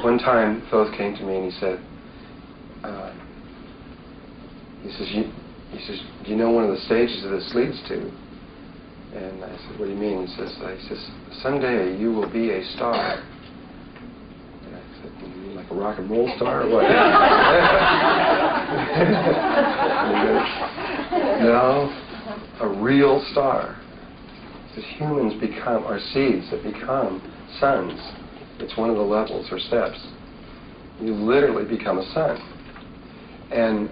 one time Thoth came to me and he said, do you know one of the stages that this leads to? And I said, what do you mean? He says, someday you will be a star. And I said, you mean like a rock and roll star or what? No, a real star. Because humans are seeds that become suns. It's one of the levels or steps. You literally become a sun. And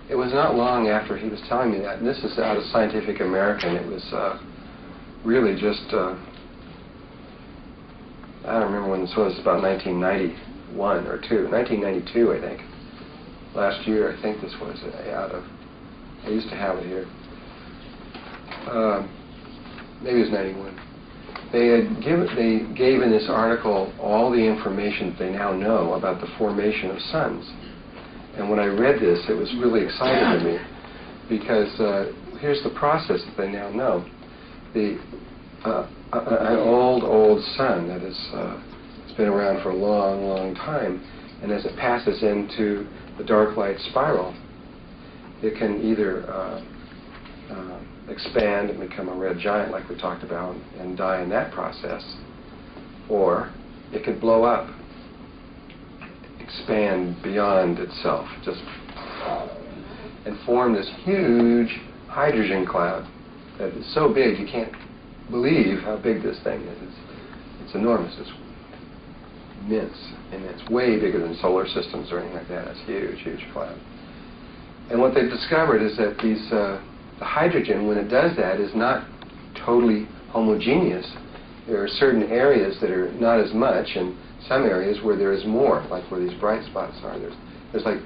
it was not long after he was telling me that, and this is out of Scientific American. It was really just, I don't remember when this was, about 1991 or 1992, I think. Last year, I think this was out of, I used to have it here. Maybe it was 91. They gave in this article all the information that they now know about the formation of suns. And when I read this, it was really exciting to me, because here's the process that they now know. An old sun that has been around for a long, long time, and as it passes into the dark light spiral, it can either expand and become a red giant like we talked about and die in that process, or it could blow up, expand beyond itself, just and form this huge hydrogen cloud that is so big you can't believe how big this thing is. It's enormous. It's immense, and it's way bigger than solar systems or anything like that. It's a huge, huge cloud. And what they've discovered is that the hydrogen, when it does that, is not totally homogeneous. There are certain areas that are not as much, and some areas where there is more, like where these bright spots are. There's like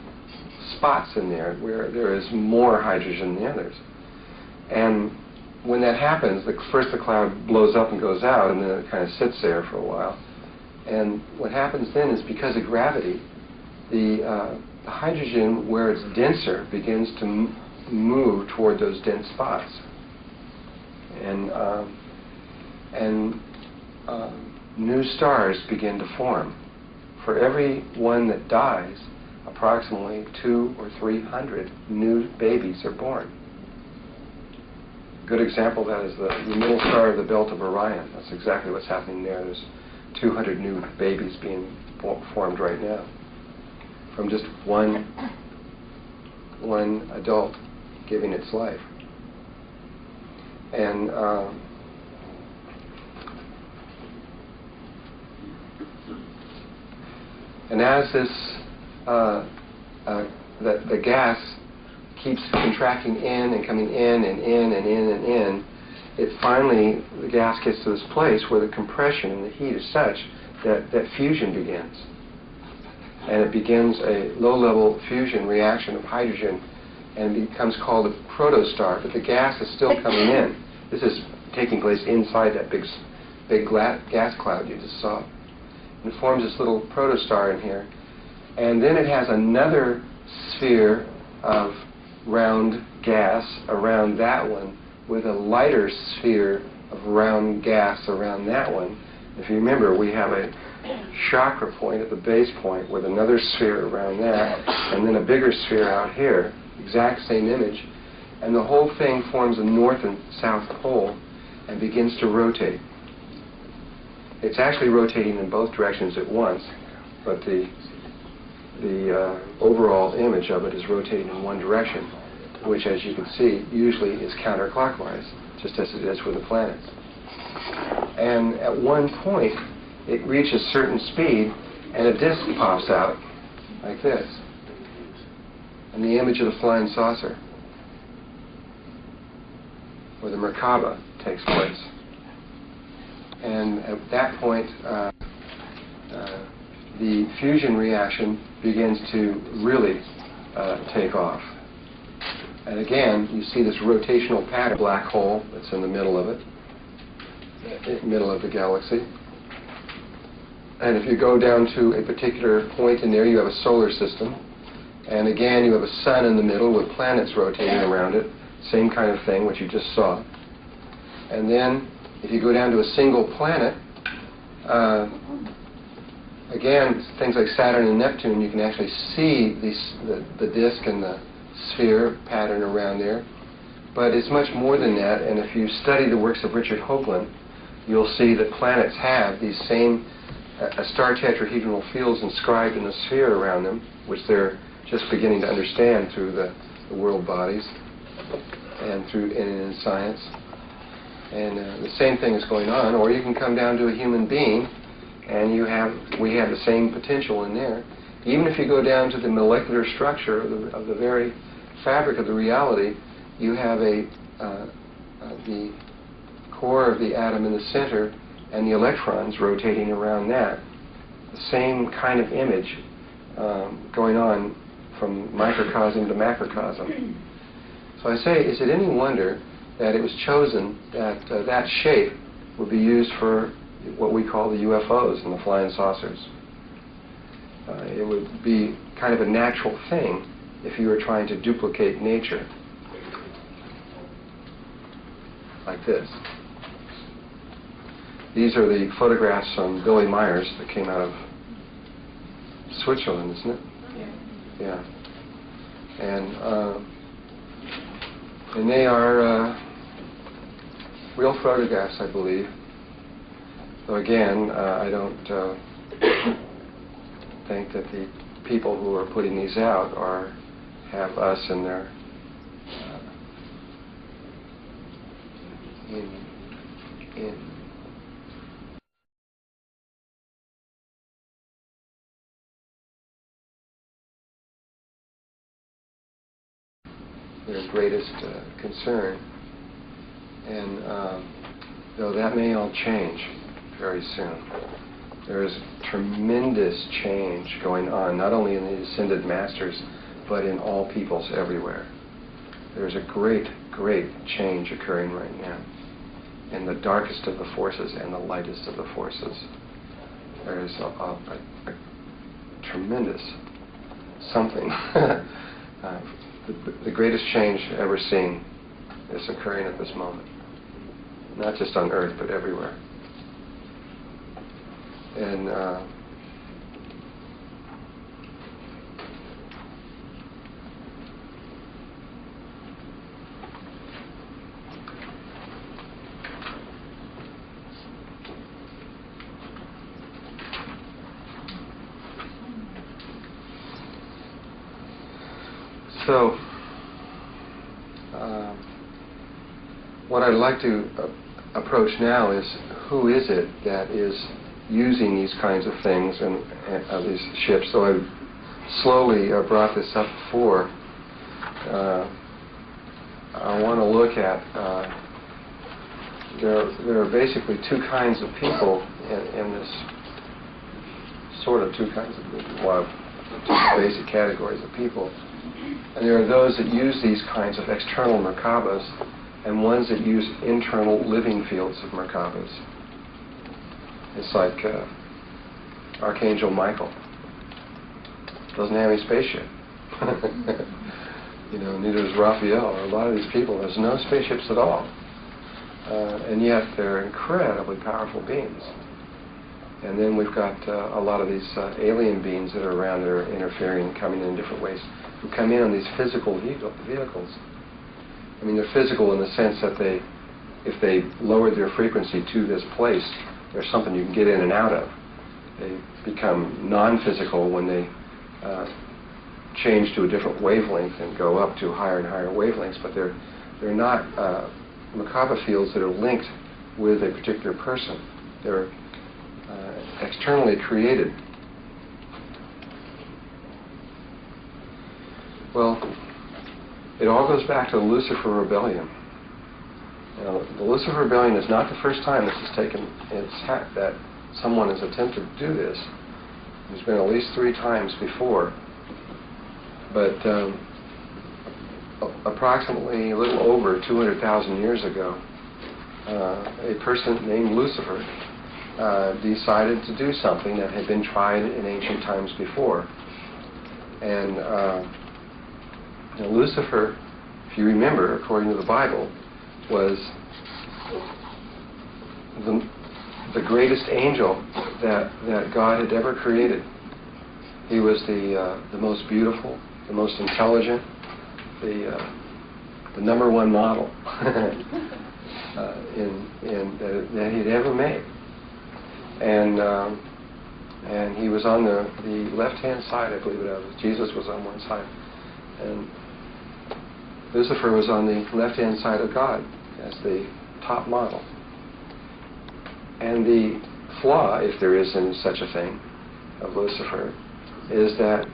spots in there where there is more hydrogen than the others. And when that happens, first the cloud blows up and goes out, and then it kind of sits there for a while. And what happens then is, because of gravity, the hydrogen, where it's denser, begins to move toward those dense spots. And new stars begin to form. For every one that dies, approximately 200 or 300 new babies are born. A good example of that is the middle star of the belt of Orion. That's exactly what's happening there. There's 200 new babies being formed right now from just one adult giving its life. And as this, the gas keeps contracting in and coming in and in and in and in, the gas gets to this place where the compression and the heat is such that fusion begins. And it begins a low-level fusion reaction of hydrogen and becomes called a protostar, but the gas is still coming in. This is taking place inside that big gas cloud you just saw. And it forms this little protostar in here. And then it has another sphere of round gas around that one, with a lighter sphere of round gas around that one. If you remember, we have a chakra point at the base point with another sphere around that, and then a bigger sphere out here, exact same image. And the whole thing forms a north and south pole and begins to rotate. It's actually rotating in both directions at once, but the overall image of it is rotating in one direction, which, as you can see, usually is counterclockwise, just as it is with the planets. And at one point, it reaches a certain speed, and a disc pops out, like this, and the image of the flying saucer, where the Merkaba takes place. And at that point, the fusion reaction begins to really take off. And again, you see this rotational pattern, black hole that's in the middle of it, middle of the galaxy. And if you go down to a particular point in there, you have a solar system. And again, you have a sun in the middle with planets rotating around it. Same kind of thing, what you just saw. And then, if you go down to a single planet, again, things like Saturn and Neptune, you can actually see the disk and the sphere pattern around there. But it's much more than that, and if you study the works of Richard Hoagland, you'll see that planets have these same star tetrahedral fields inscribed in the sphere around them, which they're just beginning to understand through the world bodies and in science. And the same thing is going on. Or you can come down to a human being, and we have the same potential in there. Even if you go down to the molecular structure of the very fabric of the reality, you have the core of the atom in the center and the electrons rotating around that. The same kind of image going on from microcosm to macrocosm. So I say, is it any wonder that it was chosen that that shape would be used for what we call the UFOs and the flying saucers? It would be kind of a natural thing if you were trying to duplicate nature. Like this. These are the photographs from Billy Myers that came out of Switzerland, isn't it? Yeah. And they are real photographs, I believe. So again, I don't think that the people who are putting these out have us in their in their greatest concern. And though that may all change very soon. There is tremendous change going on, not only in the Ascended Masters, but in all peoples everywhere. There's a great, great change occurring right now in the darkest of the forces and the lightest of the forces. There is a tremendous something. The greatest change ever seen is occurring at this moment. Not just on Earth, but everywhere. And so what I'd like to approach now is who is it that is using these kinds of things and these ships. So I slowly brought this up before. I want to look at there are basically two kinds of people in this sort of two kinds of two basic categories of people. And there are those that use these kinds of external Merkabas and ones that use internal living fields of Merkabas. It's like Archangel Michael. Doesn't have any spaceship. Neither does Raphael. A lot of these people, there's no spaceships at all. And yet they're incredibly powerful beings. And then we've got a lot of these alien beings that are around that are interfering and coming in different ways, who come in on these physical vehicles. I mean, they're physical in the sense that if they lowered their frequency to this place, there's something you can get in and out of. They become non-physical when they change to a different wavelength and go up to higher and higher wavelengths, but they're not Merkaba fields that are linked with a particular person. They're externally created. Well, it all goes back to the Lucifer Rebellion. The Lucifer Rebellion is not the first time this has taken that someone has attempted to do this. There's been at least 3 times before. But approximately a little over 200,000 years ago, a person named Lucifer decided to do something that had been tried in ancient times before. And Lucifer, if you remember, according to the Bible, was the greatest angel that God had ever created. He was the most beautiful, the most intelligent, the number one model that he'd ever made. And he was on the left-hand side, I believe it was. Jesus was on one side. And Lucifer was on the left-hand side of God as the top model. And the flaw, if there is in such a thing, of Lucifer, is that,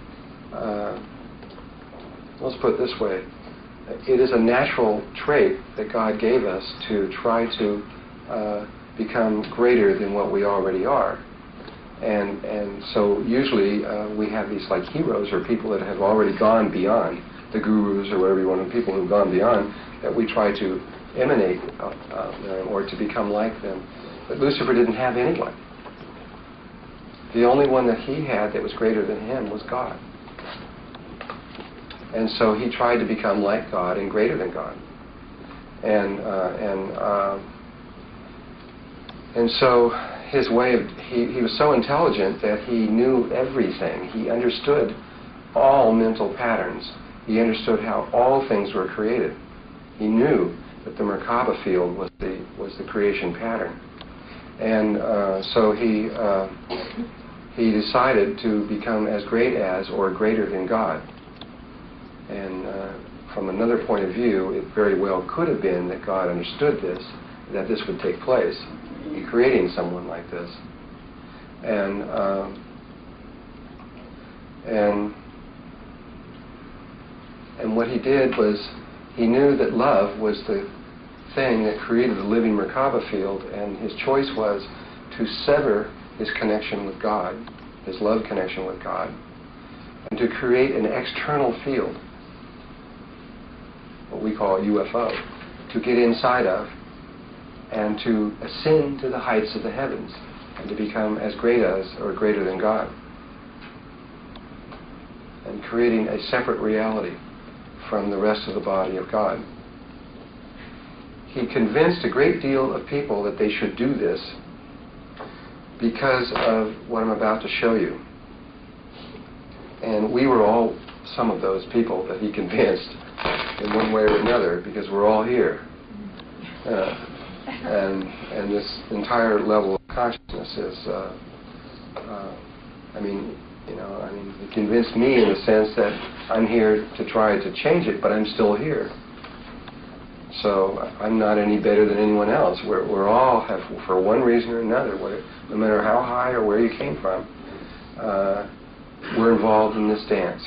let's put it this way, it is a natural trait that God gave us to try to become greater than what we already are. And so usually we have these like heroes or people that have already gone beyond, the gurus or whatever you want, people who've gone beyond, that we try to emanate them or to become like them. But Lucifer didn't have anyone. The only one that he had that was greater than him was God. And so he tried to become like God and greater than God. And so his way of, he was so intelligent that he knew everything. He understood all mental patterns. He understood how all things were created. He knew that the Merkaba field was the creation pattern. And so he decided to become as great as or greater than God. And from another point of view, it very well could have been that God understood this, that this would take place in creating someone like this. And what he did was, he knew that love was the thing that created the living Merkaba field, and his choice was to sever his connection with God, his love connection with God, and to create an external field, what we call a UFO, to get inside of and to ascend to the heights of the heavens and to become as great as or greater than God, and creating a separate reality from the rest of the body of God. He convinced a great deal of people that they should do this because of what I'm about to show you. And we were all some of those people that he convinced in one way or another, because we're all here. And this entire level of consciousness is, he convinced me in the sense that I'm here to try to change it, but I'm still here. So I'm not any better than anyone else. We're all have, for one reason or another, no matter how high or where you came from, we're involved in this dance.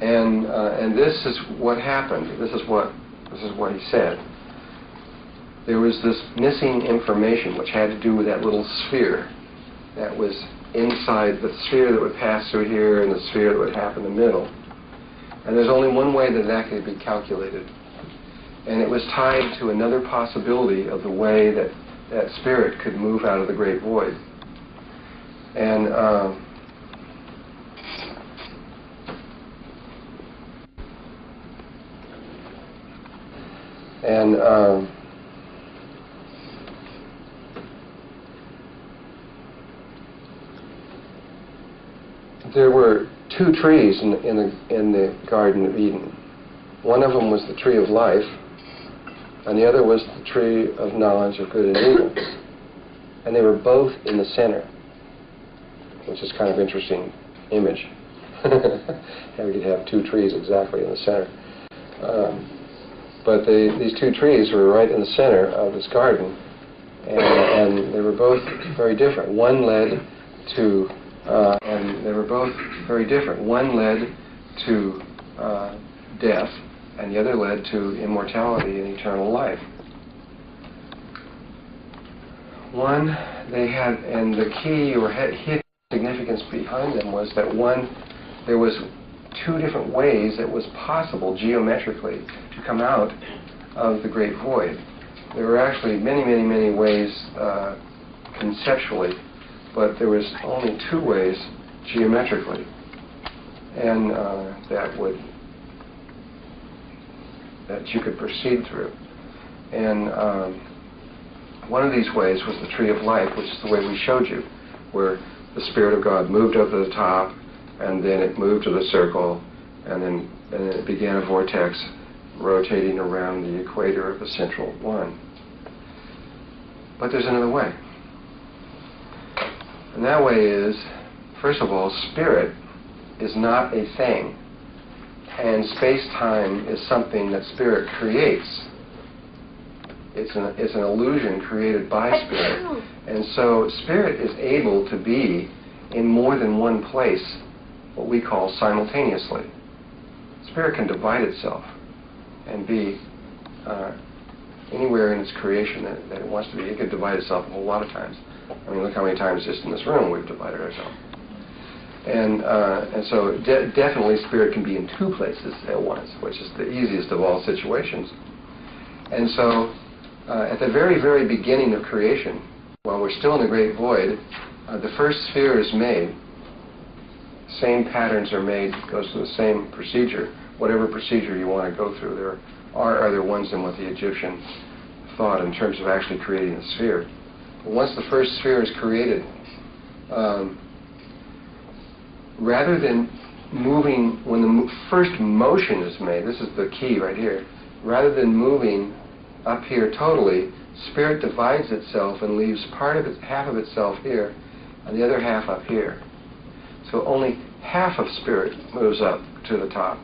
And this is what happened. This is what he said. There was this missing information which had to do with that little sphere that was inside the sphere that would pass through here and the sphere that would happen in the middle. And there's only one way that could be calculated. And it was tied to another possibility of the way that that spirit could move out of the great void. And there were two trees in the Garden of Eden. One of them was the tree of life, and the other was the tree of knowledge of good and evil. And they were both in the center, which is kind of interesting image. How we could have two trees exactly in the center. But these two trees were right in the center of this garden, and they were both very different. One led to, and they were both very different. One led to death, and the other led to immortality and eternal life. One, they had, and the key or hidden significance behind them was that one, there was two different ways it was possible geometrically to come out of the great void. There were actually many, many, many ways conceptually, but there was only two ways geometrically, and that you could proceed through. And One of these ways was the tree of life, which is the way we showed you, where the Spirit of God moved up to the top, and then it moved to the circle, and then it began a vortex rotating around the equator of the central one. But there's another way. And that way is, first of all, spirit is not a thing. And space-time is something that spirit creates. It's an illusion created by spirit. And so spirit is able to be in more than one place, what we call simultaneously. Spirit can divide itself and be anywhere in its creation that it wants to be. It could divide itself a whole lot of times. I mean, look how many times just in this room we've divided ourselves. And so definitely spirit can be in two places at once, which is the easiest of all situations. And so at the very, very beginning of creation, while we're still in the great void, the first sphere is made. Same patterns are made, goes through the same procedure, whatever procedure you want to go through. There are other ones than what the Egyptian thought in terms of actually creating a sphere. But once the first sphere is created, rather than moving, when the first motion is made, this is the key right here, rather than moving up here totally, spirit divides itself and leaves half of itself here and the other half up here. So only half of spirit moves up to the top,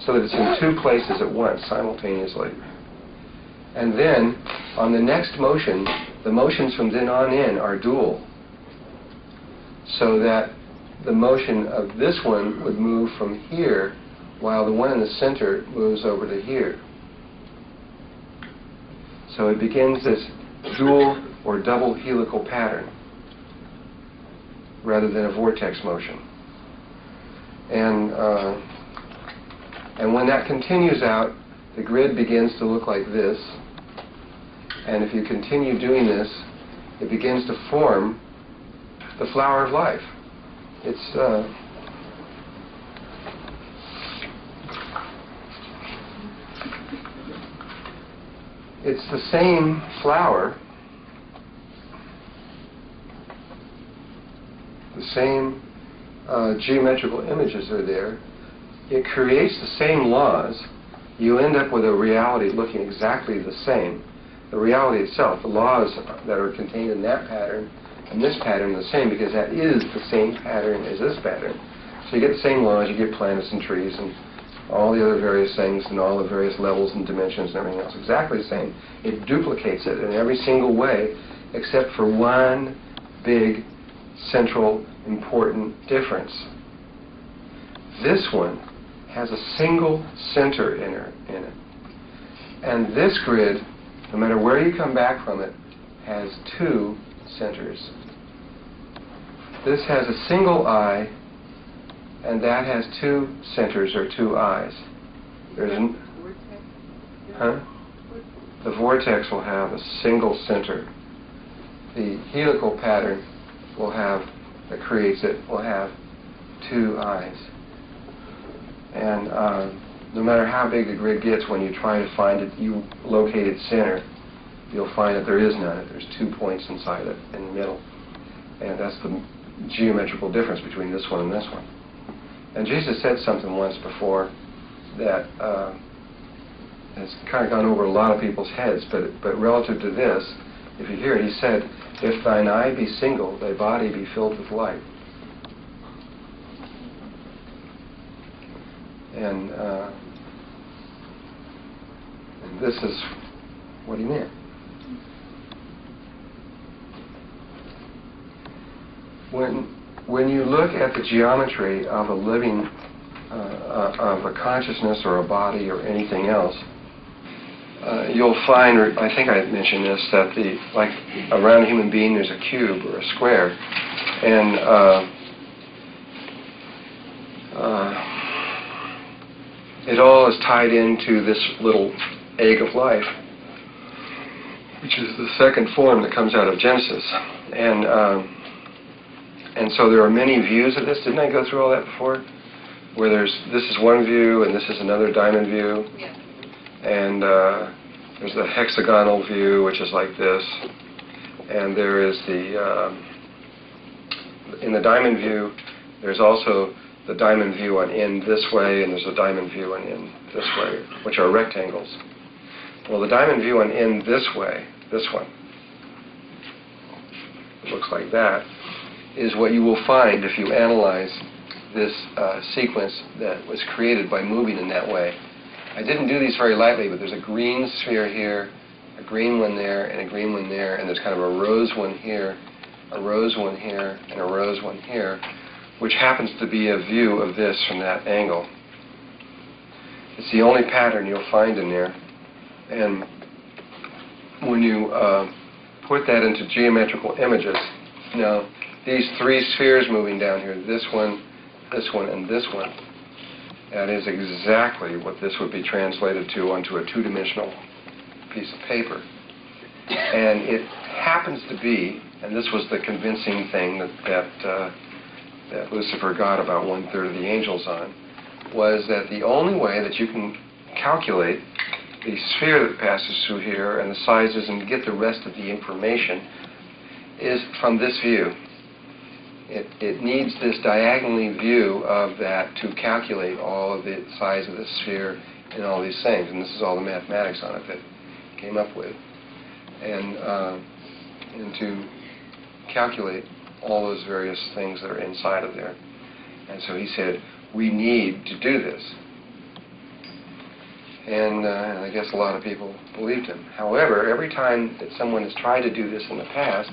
so that it's in two places at once, simultaneously. And then, on the next motion, the motions from then on in are dual, so that the motion of this one would move from here, while the one in the center moves over to here. So it begins this dual or double helical pattern, rather than a vortex motion. And when that continues out, the grid begins to look like this. And if you continue doing this, it begins to form the flower of life. It's the same flower, the same geometrical images are there. It creates the same laws. You end up with a reality looking exactly the same. The reality itself, the laws that are contained in that pattern and this pattern are the same, because that is the same pattern as this pattern. So you get the same laws, you get planets and trees and all the other various things and all the various levels and dimensions and everything else. Exactly the same. It duplicates it in every single way except for one big, central, important difference. This one has a single center in it. And this grid, no matter where you come back from it, has two centers. This has a single eye, and that has two centers, or two eyes. The vortex will have a single center. The helical pattern that creates it will have two eyes. And no matter how big the grid gets, when you try to find it, you locate its center, you'll find that there is none. There's 2 points inside it, in the middle. And that's the geometrical difference between this one and this one. And Jesus said something once before that has kind of gone over a lot of people's heads, but relative to this, if you hear it, he said, "If thine eye be single, thy body be filled with light." And this is what he meant. When you look at the geometry of a living, of a consciousness or a body or anything else, you'll find, or I think I mentioned this, that like around a human being there's a cube or a square, and it all is tied into this little egg of life, which is the second form that comes out of Genesis. And so there are many views of this. Didn't I go through all that before? Where this is one view and this is another diamond view. Yeah. And There's the hexagonal view, which is like this, and there is the, in the diamond view, there's also the diamond view on in this way, and there's a diamond view on in this way, which are rectangles. Well, the diamond view on in this way, this one, it looks like that, is what you will find if you analyze this sequence that was created by moving in that way. I didn't do these very lightly, but there's a green sphere here, a green one there, and a green one there, and there's kind of a rose one here, a rose one here, and a rose one here, which happens to be a view of this from that angle. It's the only pattern you'll find in there. And when you put that into geometrical images, now these three spheres moving down here, this one, and this one, that is exactly what this would be translated to onto a two-dimensional piece of paper. And it happens to be, and this was the convincing thing that Lucifer got about 1/3 of the angels on, was that the only way that you can calculate the sphere that passes through here and the sizes and get the rest of the information is from this view. It needs this diagonally view of that to calculate all of the size of the sphere and all these things. And this is all the mathematics on it that he came up with. And to calculate all those various things that are inside of there. And so he said, we need to do this. And I guess a lot of people believed him. However, every time that someone has tried to do this in the past,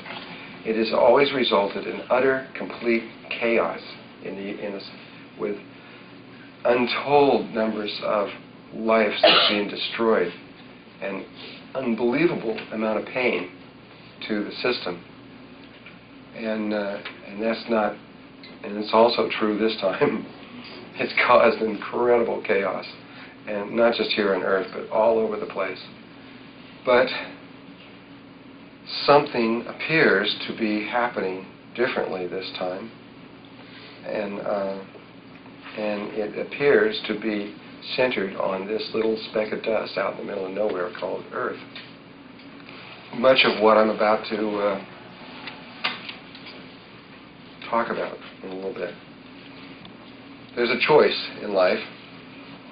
it has always resulted in utter, complete chaos with untold numbers of lives being destroyed and unbelievable amount of pain to the system. And that's not, and it's also true this time. It's caused incredible chaos, and not just here on Earth, but all over the place. But something appears to be happening differently this time, and it appears to be centered on this little speck of dust out in the middle of nowhere called Earth. Much of what I'm about to talk about in a little bit. There's a choice in life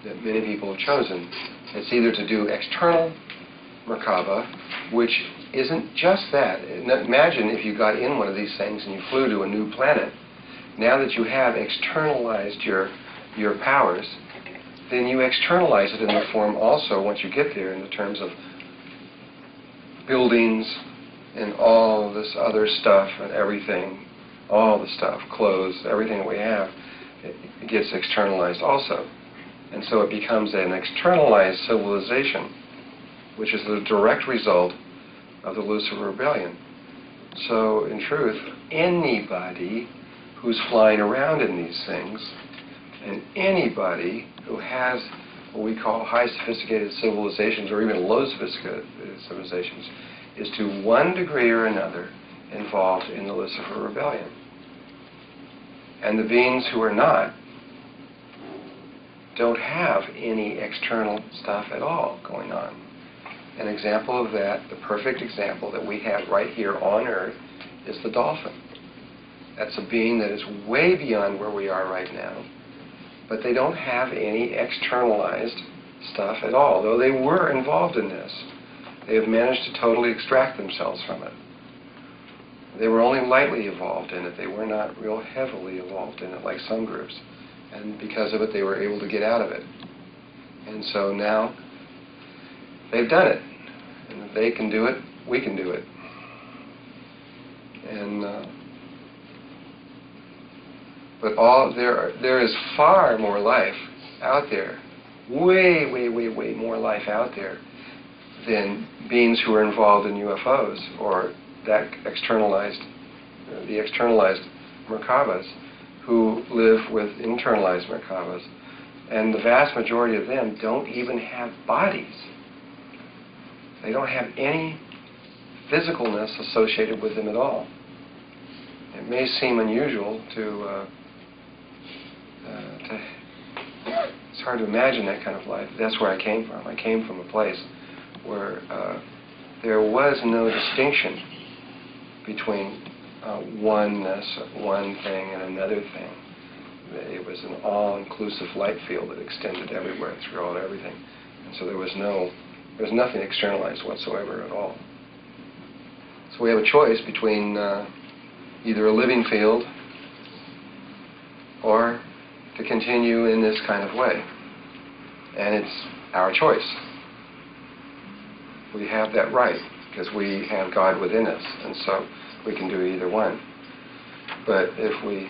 that many people have chosen. It's either to do external Merkaba, which isn't just that. Imagine if you got in one of these things and you flew to a new planet. Now that you have externalized your powers, then you externalize it in the form also, once you get there, in the terms of buildings and all this other stuff and everything, all the stuff, clothes, everything that we have, it gets externalized also. And so it becomes an externalized civilization, which is the direct result of the Lucifer rebellion. So, in truth, anybody who's flying around in these things, and anybody who has what we call high sophisticated civilizations, or even low sophisticated civilizations, is to one degree or another involved in the Lucifer rebellion. And the beings who are not don't have any external stuff at all going on. An example of that, the perfect example that we have right here on Earth, is the dolphin. That's a being that is way beyond where we are right now, but they don't have any externalized stuff at all, though they were involved in this. They have managed to totally extract themselves from it. They were only lightly involved in it. They were not real heavily involved in it like some groups. And because of it, they were able to get out of it. And so now, they've done it. And if they can do it, we can do it. And but there is far more life out there, way, way, way, way more life out there than beings who are involved in UFOs or that externalized, the externalized Merkabas, who live with internalized Merkabas. And the vast majority of them don't even have bodies. They don't have any physicalness associated with them at all. It may seem unusual it's hard to imagine that kind of life. That's where I came from. I came from a place where there was no distinction between oneness, one thing, and another thing. It was an all-inclusive light field that extended everywhere throughout everything. And so there was nothing externalized whatsoever at all. So we have a choice between either a living field or to continue in this kind of way. And it's our choice. We have that right because we have God within us, and so we can do either one. But if we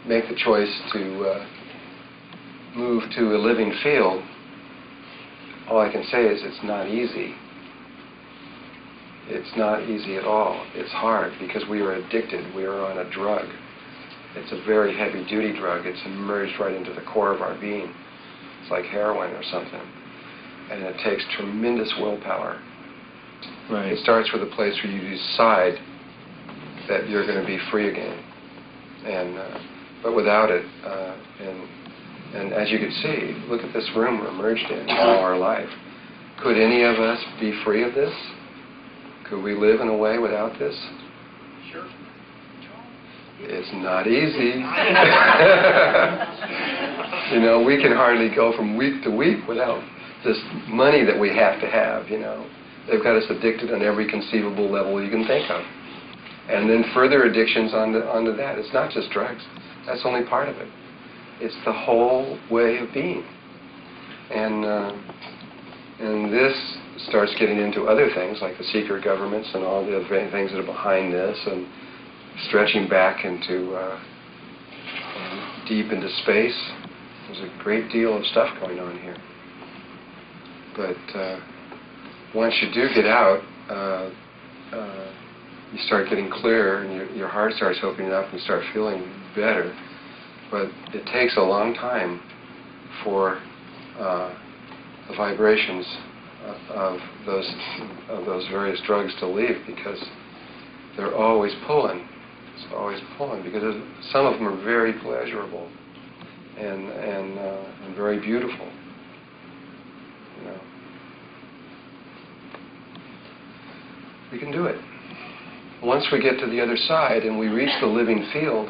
make the choice to move to a living field, all I can say is it's not easy. It's not easy at all. It's hard because we are addicted. We are on a drug. It's a very heavy-duty drug. It's immersed right into the core of our being. It's like heroin or something. And it takes tremendous willpower. Right. It starts with a place where you decide that you're going to be free again. And but without it, and as you can see, look at this room we're immersed in all our life. Could any of us be free of this? Could we live in a way without this? Sure. It's not easy. You know, we can hardly go from week to week without this money that we have to have, you know. They've got us addicted on every conceivable level you can think of. And then further addictions onto that. It's not just drugs. That's only part of it. It's the whole way of being. And this starts getting into other things like the secret governments and all the other things that are behind this, and stretching back into deep into space. There's a great deal of stuff going on here. But once you do get out, you start getting clearer, and your heart starts opening up, and you start feeling better. But it takes a long time for the vibrations of those various drugs to leave, because they're always pulling. It's always pulling, because some of them are very pleasurable and very beautiful. You know, we can do it. Once we get to the other side and we reach the living field,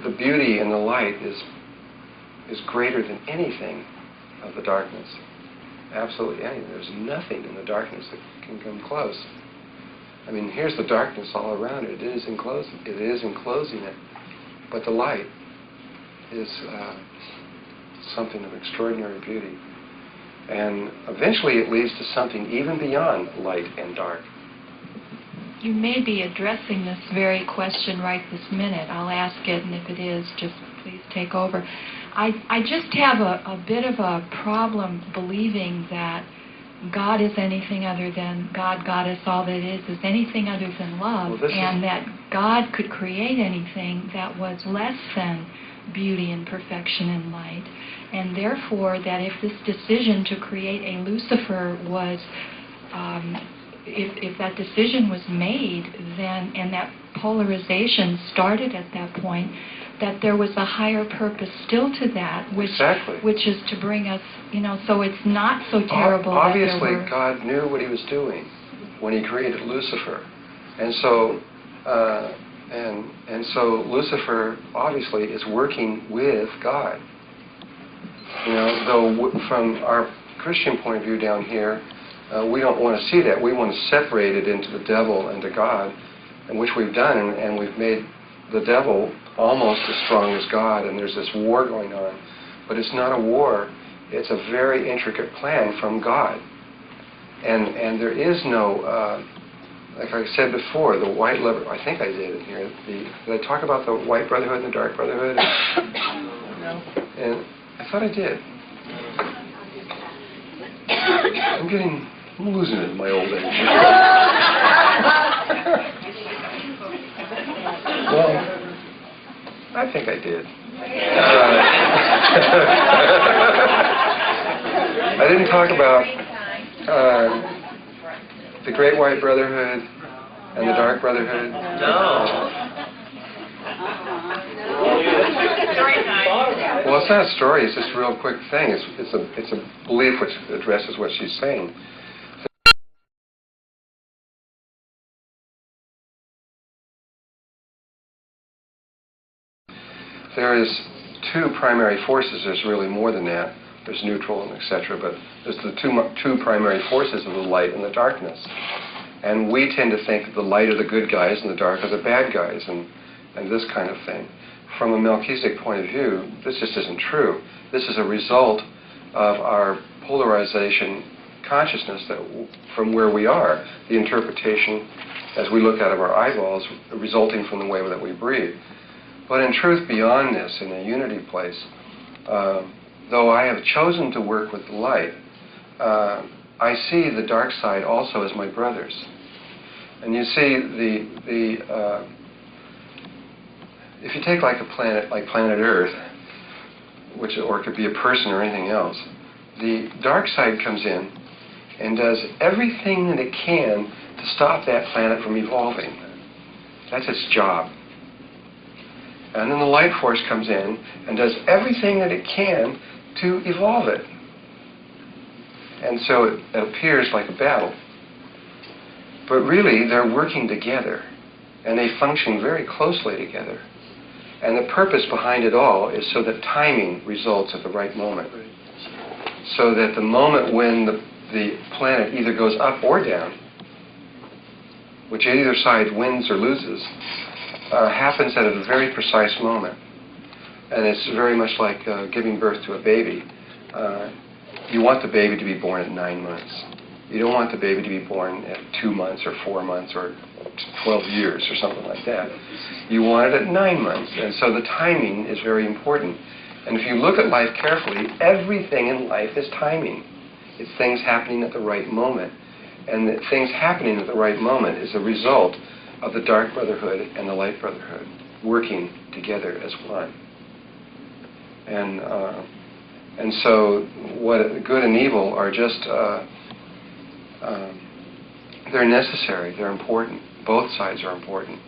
the beauty and the light is greater than anything of the darkness. Absolutely anything. There's nothing in the darkness that can come close. I mean, here's the darkness all around it. It is enclosing it. But the light is something of extraordinary beauty. And eventually it leads to something even beyond light and dark. You may be addressing this very question right this minute. I'll ask it, and if it is, just please take over. I just have a bit of a problem believing that God is anything other than God. God is all that is anything other than love, and that God could create anything that was less than beauty and perfection and light. And therefore, that if this decision to create a Lucifer was if that decision was made, then, and that polarization started at that point, that there was a higher purpose still to that, which is to bring us, you know, so it's not so terrible. Obviously, God knew what He was doing when He created Lucifer, and so so Lucifer obviously is working with God. You know, though from our Christian point of view down here, we don't want to see that. We want to separate it into the devil and to God, and which we've done, and we've made the devil almost as strong as God, and there's this war going on. But it's not a war. It's a very intricate plan from God. And there is no, like I said before, the white lever, I think I did in here, did I talk about the white brotherhood and the dark brotherhood? No. And I thought I did. I'm losing it in my old age. Well, I think I did. I didn't talk about the Great White Brotherhood and the Dark Brotherhood. No. Well, it's not a story. It's just a real quick thing. It's a belief which addresses what she's saying. there is two primary forces. There's really more than that. There's neutral and etc. But there's the two primary forces of the light and the darkness. And we tend to think that the light are the good guys and the dark are the bad guys and this kind of thing. From a Melchizedek point of view, this just isn't true. This is a result of our polarization consciousness that from where we are, the interpretation as we look out of our eyeballs resulting from the way that we breathe. But in truth, beyond this, in a unity place, though I have chosen to work with the light, I see the dark side also as my brothers. And you see, if you take like a planet, like planet Earth, or it could be a person or anything else, the dark side comes in and does everything that it can to stop that planet from evolving. That's its job. And then the light force comes in and does everything that it can to evolve it. And so it appears like a battle. But really, they're working together, and they function very closely together. And the purpose behind it all is so that timing results at the right moment. So that the moment when the planet either goes up or down, which either side wins or loses, happens at a very precise moment. And it's very much like giving birth to a baby. You want the baby to be born at 9 months. You don't want the baby to be born at 2 months or 4 months or 12 years or something like that. You want it at 9 months. And so the timing is very important. And if you look at life carefully, everything in life is timing. It's things happening at the right moment. And that things happening at the right moment is a result of the dark brotherhood and the light brotherhood working together as one. And so what good and evil are just, they're necessary, they're important. Both sides are important.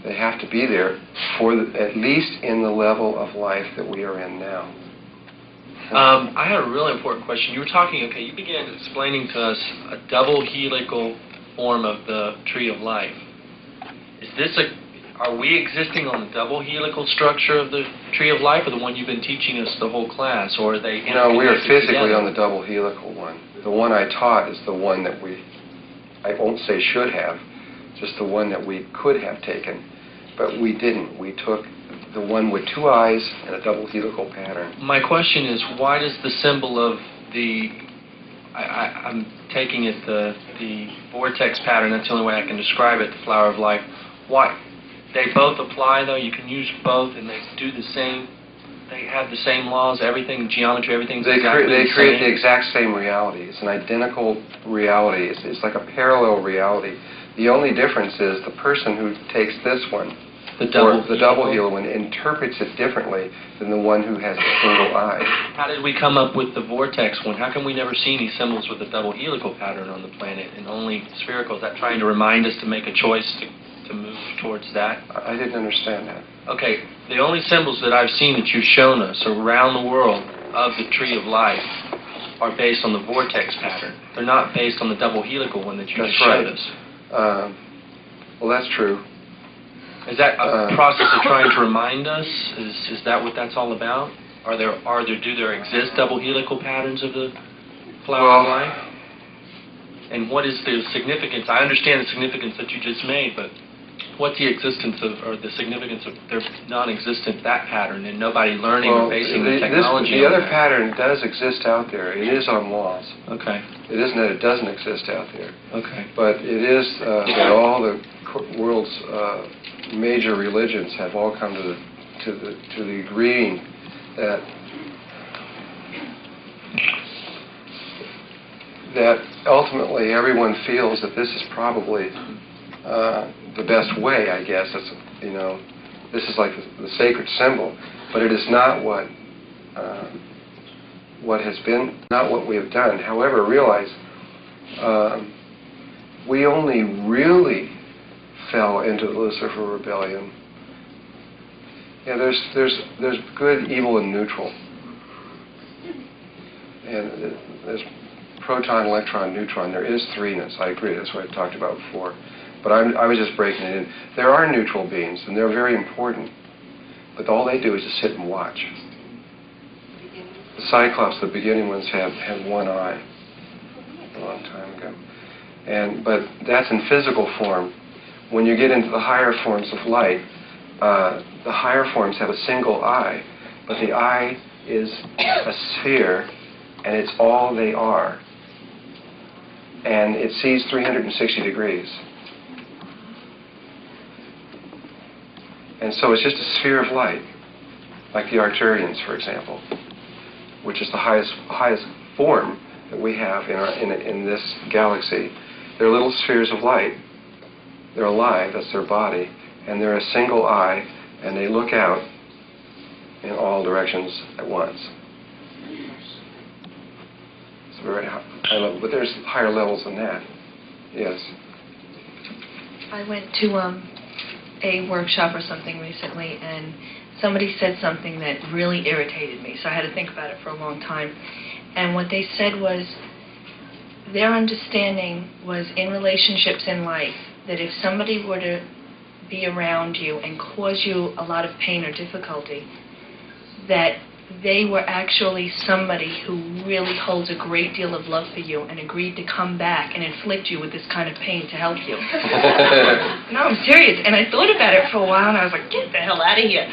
They have to be there at least in the level of life that we are in now. I had a really important question. You were talking, you began explaining to us a double helical form of the tree of life. Are we existing on the double helical structure of the tree of life, or the one you've been teaching us the whole class, or are they interconnected? No, we are physically together? on the double helical one. The one I taught is the one that I won't say should have, just the one that we could have taken, but we didn't. We took the one with 2 eyes and a double helical pattern. My question is, why does the symbol of I'm taking it the vortex pattern, that's the only way I can describe it, the flower of life, why? They both apply, though? You can use both, and they do the same, they have the same laws, everything, geometry, everything's exactly the same? They create the exact same reality. It's an identical reality. It's like a parallel reality. The only difference is the person who takes this one, the double helical one, interprets it differently than the one who has a single eye. How did we come up with the vortex one? How come we never see any symbols with the double helical pattern on the planet and only spherical? Is that trying to remind us to make a choice to move towards that? I didn't understand that. Okay, the only symbols that I've seen that you've shown us around the world of the tree of life are based on the vortex pattern. They're not based on the double helical one that you just showed us. Well, that's true. Is that a process of trying to remind us? Is that what that's all about? Do there exist double helical patterns of the flower of life? And what is the significance? I understand the significance that you just made, but what's the existence of, or the significance of their non-existent, that pattern, and nobody learning or basing the technology the on other that? pattern does exist out there. It is on walls. Okay. It isn't that it doesn't exist out there. Okay. But it is that all the world's major religions have all come to the agreeing that ultimately everyone feels that this is probably the best way, I guess. This is like the sacred symbol, but it is not what has been, not what we have done. However, realize we only really fell into the Lucifer rebellion. Yeah, there's good, evil, and neutral, and there's proton, electron, neutron. There is threeness. I agree. That's what I talked about before. But I was just breaking it in. There are neutral beings, and they're very important. But all they do is just sit and watch. The Cyclops, the beginning ones, had one eye a long time ago. But that's in physical form. When you get into the higher forms of light, the higher forms have a single eye, but the eye is a sphere, and it's all they are. And it sees 360 degrees. And so it's just a sphere of light, like the Arcturians, for example, which is the highest form that we have in this galaxy. They're little spheres of light. They're alive, that's their body, and they're a single eye, and they look out in all directions at once. It's very high level, but there's higher levels than that. Yes. I went to a workshop or something recently, and somebody said something that really irritated me, so I had to think about it for a long time. And what they said was, their understanding was in relationships in life, that if somebody were to be around you and cause you a lot of pain or difficulty, that they were actually somebody who really holds a great deal of love for you and agreed to come back and inflict you with this kind of pain to help you. No, I'm serious. And I thought about it for a while, and I was like, get the hell out of here.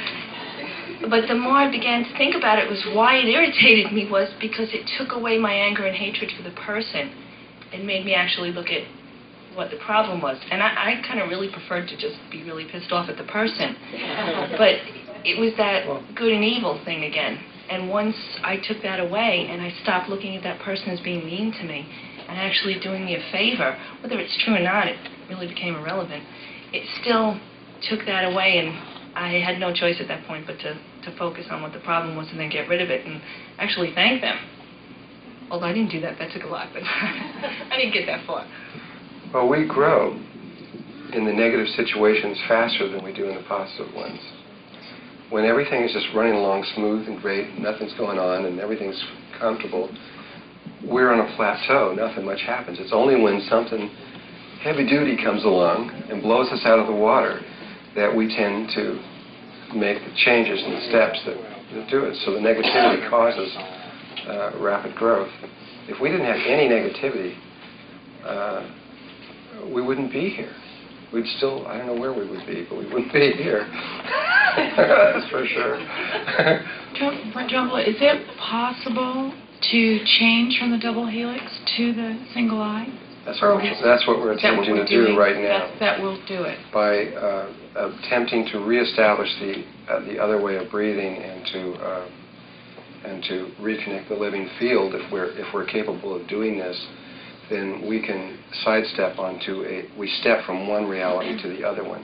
But the more I began to think about it, was why it irritated me was because it took away my anger and hatred for the person. It made me actually look at what the problem was. And I kind of really preferred to just be really pissed off at the person. But it was that good and evil thing again. And once I took that away and I stopped looking at that person as being mean to me and actually doing me a favor, whether it's true or not, it really became irrelevant. It still took that away, and I had no choice at that point but to focus on what the problem was and then get rid of it and actually thank them. Although I didn't do that. That took a lot, but I didn't get that far. Well, we grow in the negative situations faster than we do in the positive ones. When everything is just running along smooth and great, nothing's going on, and everything's comfortable, we're on a plateau. Nothing much happens. It's only when something heavy-duty comes along and blows us out of the water that we tend to make the changes and the steps that do it. So the negativity causes rapid growth. If we didn't have any negativity, we wouldn't be here. We'd still, I don't know where we would be, but we wouldn't be here. That's for sure. Drunvalo, is it possible to change from the double helix to the single eye? That's what we're attempting to do right now. That will do it. By attempting to reestablish the other way of breathing and to reconnect the living field, if we're capable of doing this, then we can sidestep we step from one reality to the other one.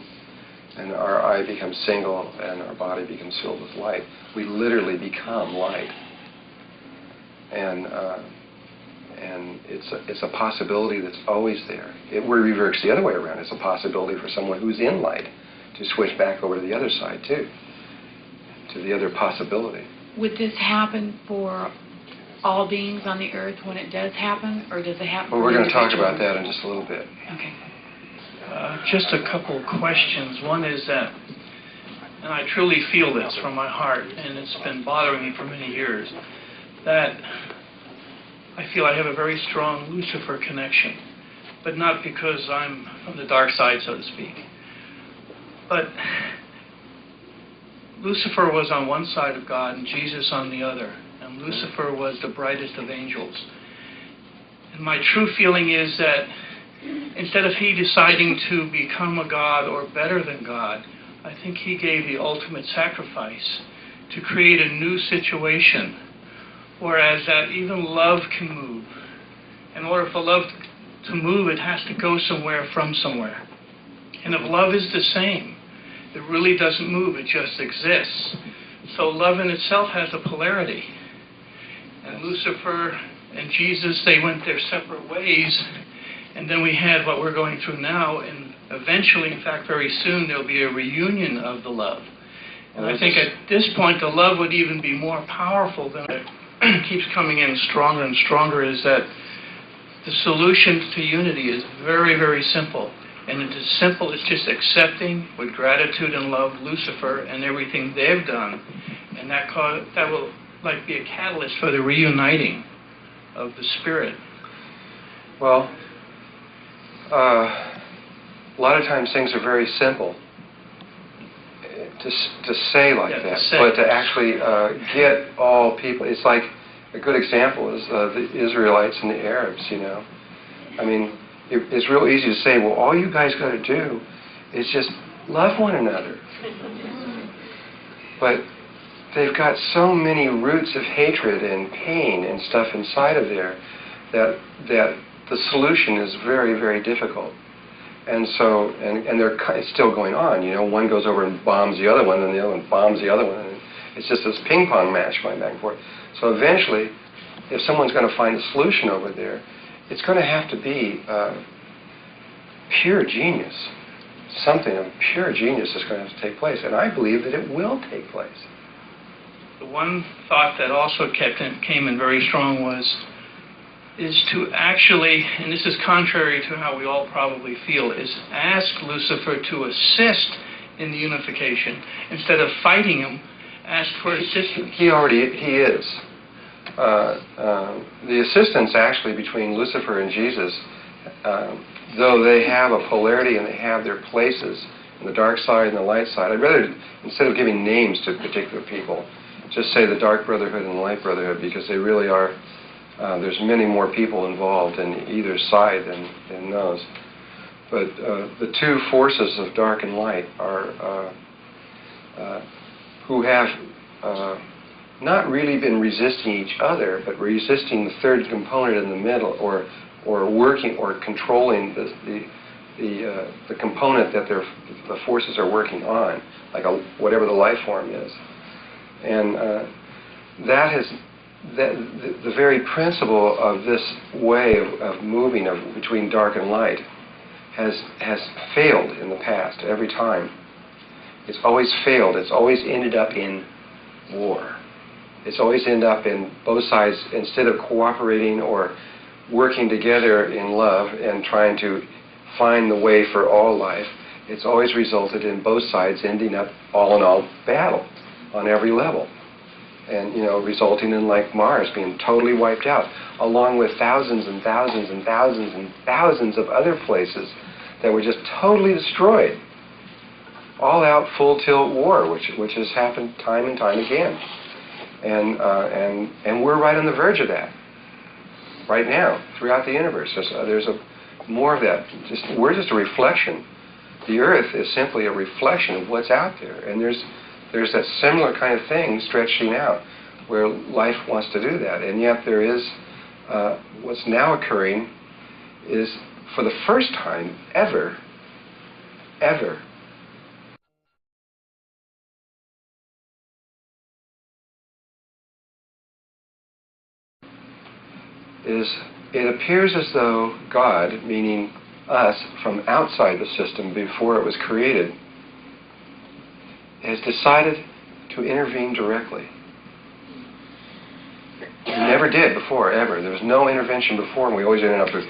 And our eye becomes single and our body becomes filled with light. We literally become light. And it's a possibility that's always there. It reverts the other way around. It's a possibility for someone who's in light to switch back over to the other side too, to the other possibility. Would this happen for all beings on the earth when it does happen, or does it happen? Well, we're going to talk about that in just a little bit. Okay. Just a couple questions. One is that, and I truly feel this from my heart, and it's been bothering me for many years, that I feel I have a very strong Lucifer connection, but not because I'm from the dark side, so to speak. But Lucifer was on one side of God and Jesus on the other, and Lucifer was the brightest of angels. And my true feeling is that instead of he deciding to become a god or better than God, I think he gave the ultimate sacrifice to create a new situation, whereas that even love can move. In order for love to move, it has to go somewhere from somewhere. And if love is the same, it really doesn't move, it just exists. So love in itself has a polarity. And Lucifer and Jesus, they went their separate ways. And then we had what we're going through now, and eventually, in fact, very soon, there'll be a reunion of the love. And I think at this point, the love would even be more powerful than it keeps coming in stronger and stronger, is that the solution to unity is very, very simple. And it's as simple as just accepting with gratitude and love Lucifer and everything they've done. And that will like be a catalyst for the reuniting of the spirit. Well, a lot of times things are very simple to say like that, but to actually get all people. It's like a good example is the Israelites and the Arabs. I mean, it's real easy to say, well, all you guys got to do is just love one another. But they've got so many roots of hatred and pain and stuff inside of there that the solution is very, very difficult. And so, it's still going on. One goes over and bombs the other one, and the other one bombs the other one. And it's just this ping pong match going back and forth. So eventually, if someone's going to find a solution over there, it's going to have to be pure genius. Something of pure genius is going to have to take place. And I believe that it will take place. The one thought that also came in very strong is to actually, and this is contrary to how we all probably feel, is ask Lucifer to assist in the unification. Instead of fighting him, ask for assistance. He is. The assistance actually between Lucifer and Jesus, though they have a polarity and they have their places in the dark side and the light side, I'd rather, instead of giving names to particular people, just say the dark brotherhood and the light brotherhood, because they really are, there's many more people involved in either side than those. But the two forces of dark and light are who have not really been resisting each other, but resisting the third component in the middle, or working or controlling the component that the forces are working on, like whatever the life form is. And the very principle of this way of moving between dark and light has failed in the past every time. It's always failed. It's always ended up in war. It's always ended up in both sides, instead of cooperating or working together in love and trying to find the way for all life, it's always resulted in both sides ending up all in all battle on every level. And, resulting in like Mars being totally wiped out, along with thousands and thousands and thousands and thousands of other places that were just totally destroyed. All out full tilt war, which has happened time and time again. And we're right on the verge of that right now throughout the universe. There's more of that. We're just a reflection. The Earth is simply a reflection of what's out there, and there's that similar kind of thing stretching out where life wants to do that. And yet there is what's now occurring is, for the first time ever, it appears as though God, meaning us from outside the system before it was created, has decided to intervene directly. He never did before, ever. There was no intervention before, and we always ended up with...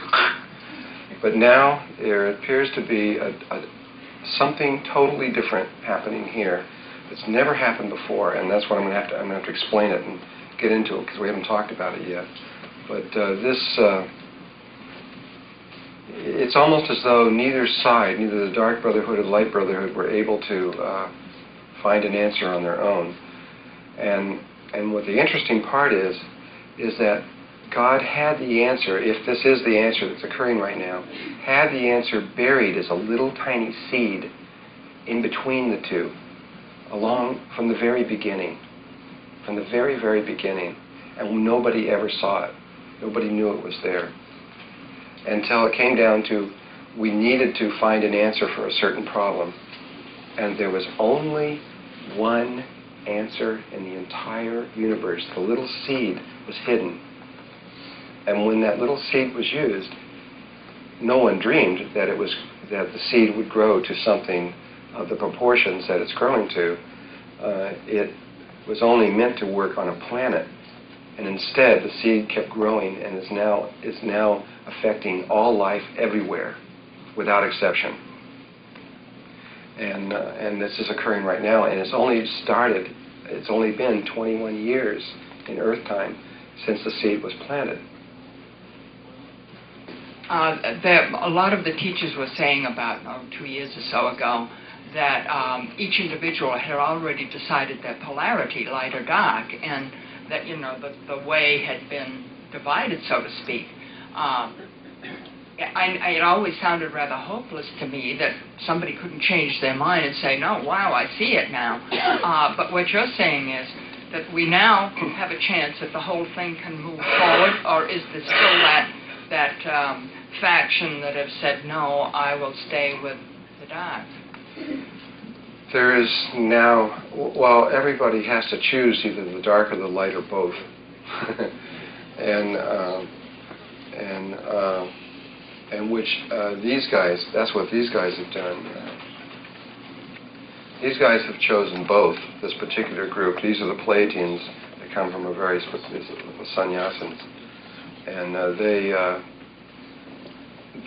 But now there appears to be something totally different happening here. It's never happened before, and that's what I'm going to have to explain it and get into it, because we haven't talked about it yet. But it's almost as though neither side, neither the Dark Brotherhood or the Light Brotherhood, were able to find an answer on their own. And what the interesting part is that God had the answer, if this is the answer that's occurring right now, had the answer buried as a little tiny seed in between the two, along from the very beginning. From the very, very beginning. And nobody ever saw it. Nobody knew it was there. Until it came down to, we needed to find an answer for a certain problem. And there was only one answer in the entire universe. The little seed was hidden. And when that little seed was used, no one dreamed that that the seed would grow to something of the proportions that it's growing to. It was only meant to work on a planet. And instead, the seed kept growing and is now affecting all life everywhere. without exception. And this is occurring right now, and it's only been 21 years in Earth time since the seed was planted. A lot of the teachers were saying about 2 years or so ago that each individual had already decided their polarity, light or dark, and that the way had been divided, so to speak. It always sounded rather hopeless to me that somebody couldn't change their mind and say, no, wow, I see it now. But what you're saying is that we now have a chance that the whole thing can move forward, or is there still that faction that have said, no, I will stay with the dark? There is now, well, everybody has to choose either the dark or the light or both. And which these guys, that's what these guys have done. These guys have chosen both, this particular group. These are the Pleiadians. They come from a very the sannyasins. And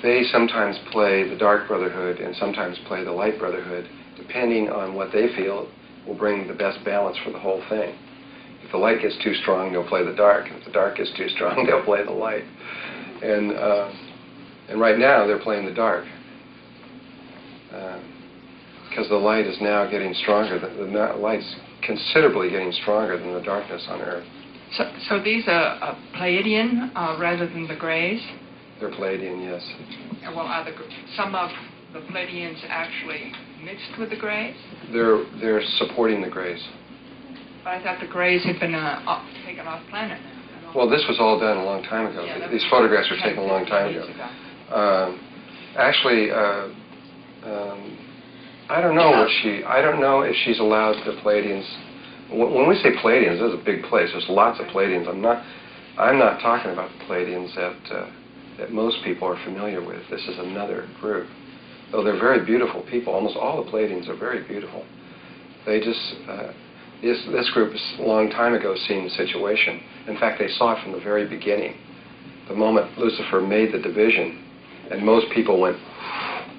they sometimes play the Dark Brotherhood and sometimes play the Light Brotherhood, depending on what they feel will bring the best balance for the whole thing. If the light gets too strong, they'll play the dark. If the dark gets too strong, they'll play the light. And right now, they're playing the dark. Because the light is now getting stronger. The light's considerably getting stronger than the darkness on Earth. So these are Pleiadian rather than the Greys? They're Pleiadian, yes. Well, are some of the Pleiadians actually mixed with the Greys? They're supporting the Greys. But I thought the Greys had been taken off planet now. Well, this was all done a long time ago. Yeah, these photographs were taken a long time ago. Actually, I don't know if she's allowed the Pleiadians. When we say Pleiadians, this is a big place. There's lots of Pleiadians. I'm not talking about the Pleiadians that most people are familiar with. This is another group. Though they're very beautiful people. Almost all the Pleiadians are very beautiful. They just this group has a long time ago seen the situation. In fact, they saw it from the very beginning. The moment Lucifer made the division, and most people went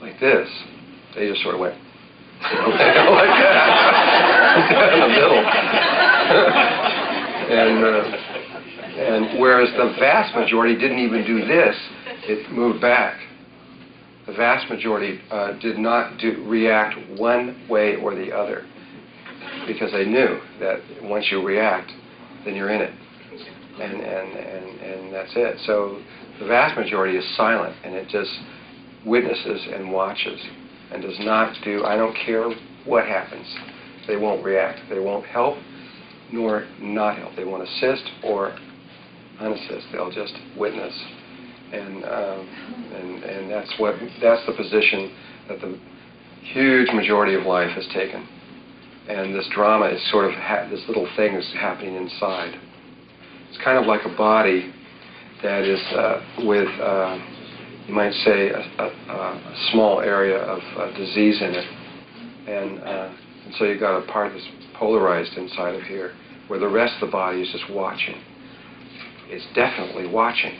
like this, they just sort of went like that in the middle. And whereas the vast majority didn't even do this, it moved back. The vast majority did not react one way or the other, because they knew that once you react, then you're in it, and that's it. So the vast majority is silent, and it just witnesses and watches, and does not do. I don't care what happens. They won't react. They won't help, nor not help. They won't assist or unassist. They'll just witness, and that's the position that the huge majority of life has taken. And this drama is sort of this little thing is happening inside. It's kind of like a body that is with, you might say, a small area of disease in it. And so you've got a part that's polarized inside of here, where the rest of the body is just watching. It's definitely watching.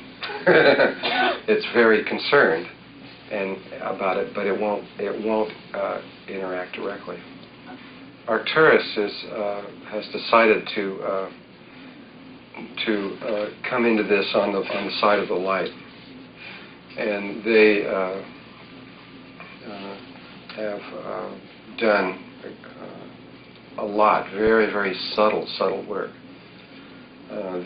It's very concerned about it, but it won't interact directly. Arcturus has decided to come into this on the side of the light, and they have done a lot, very, very subtle work, and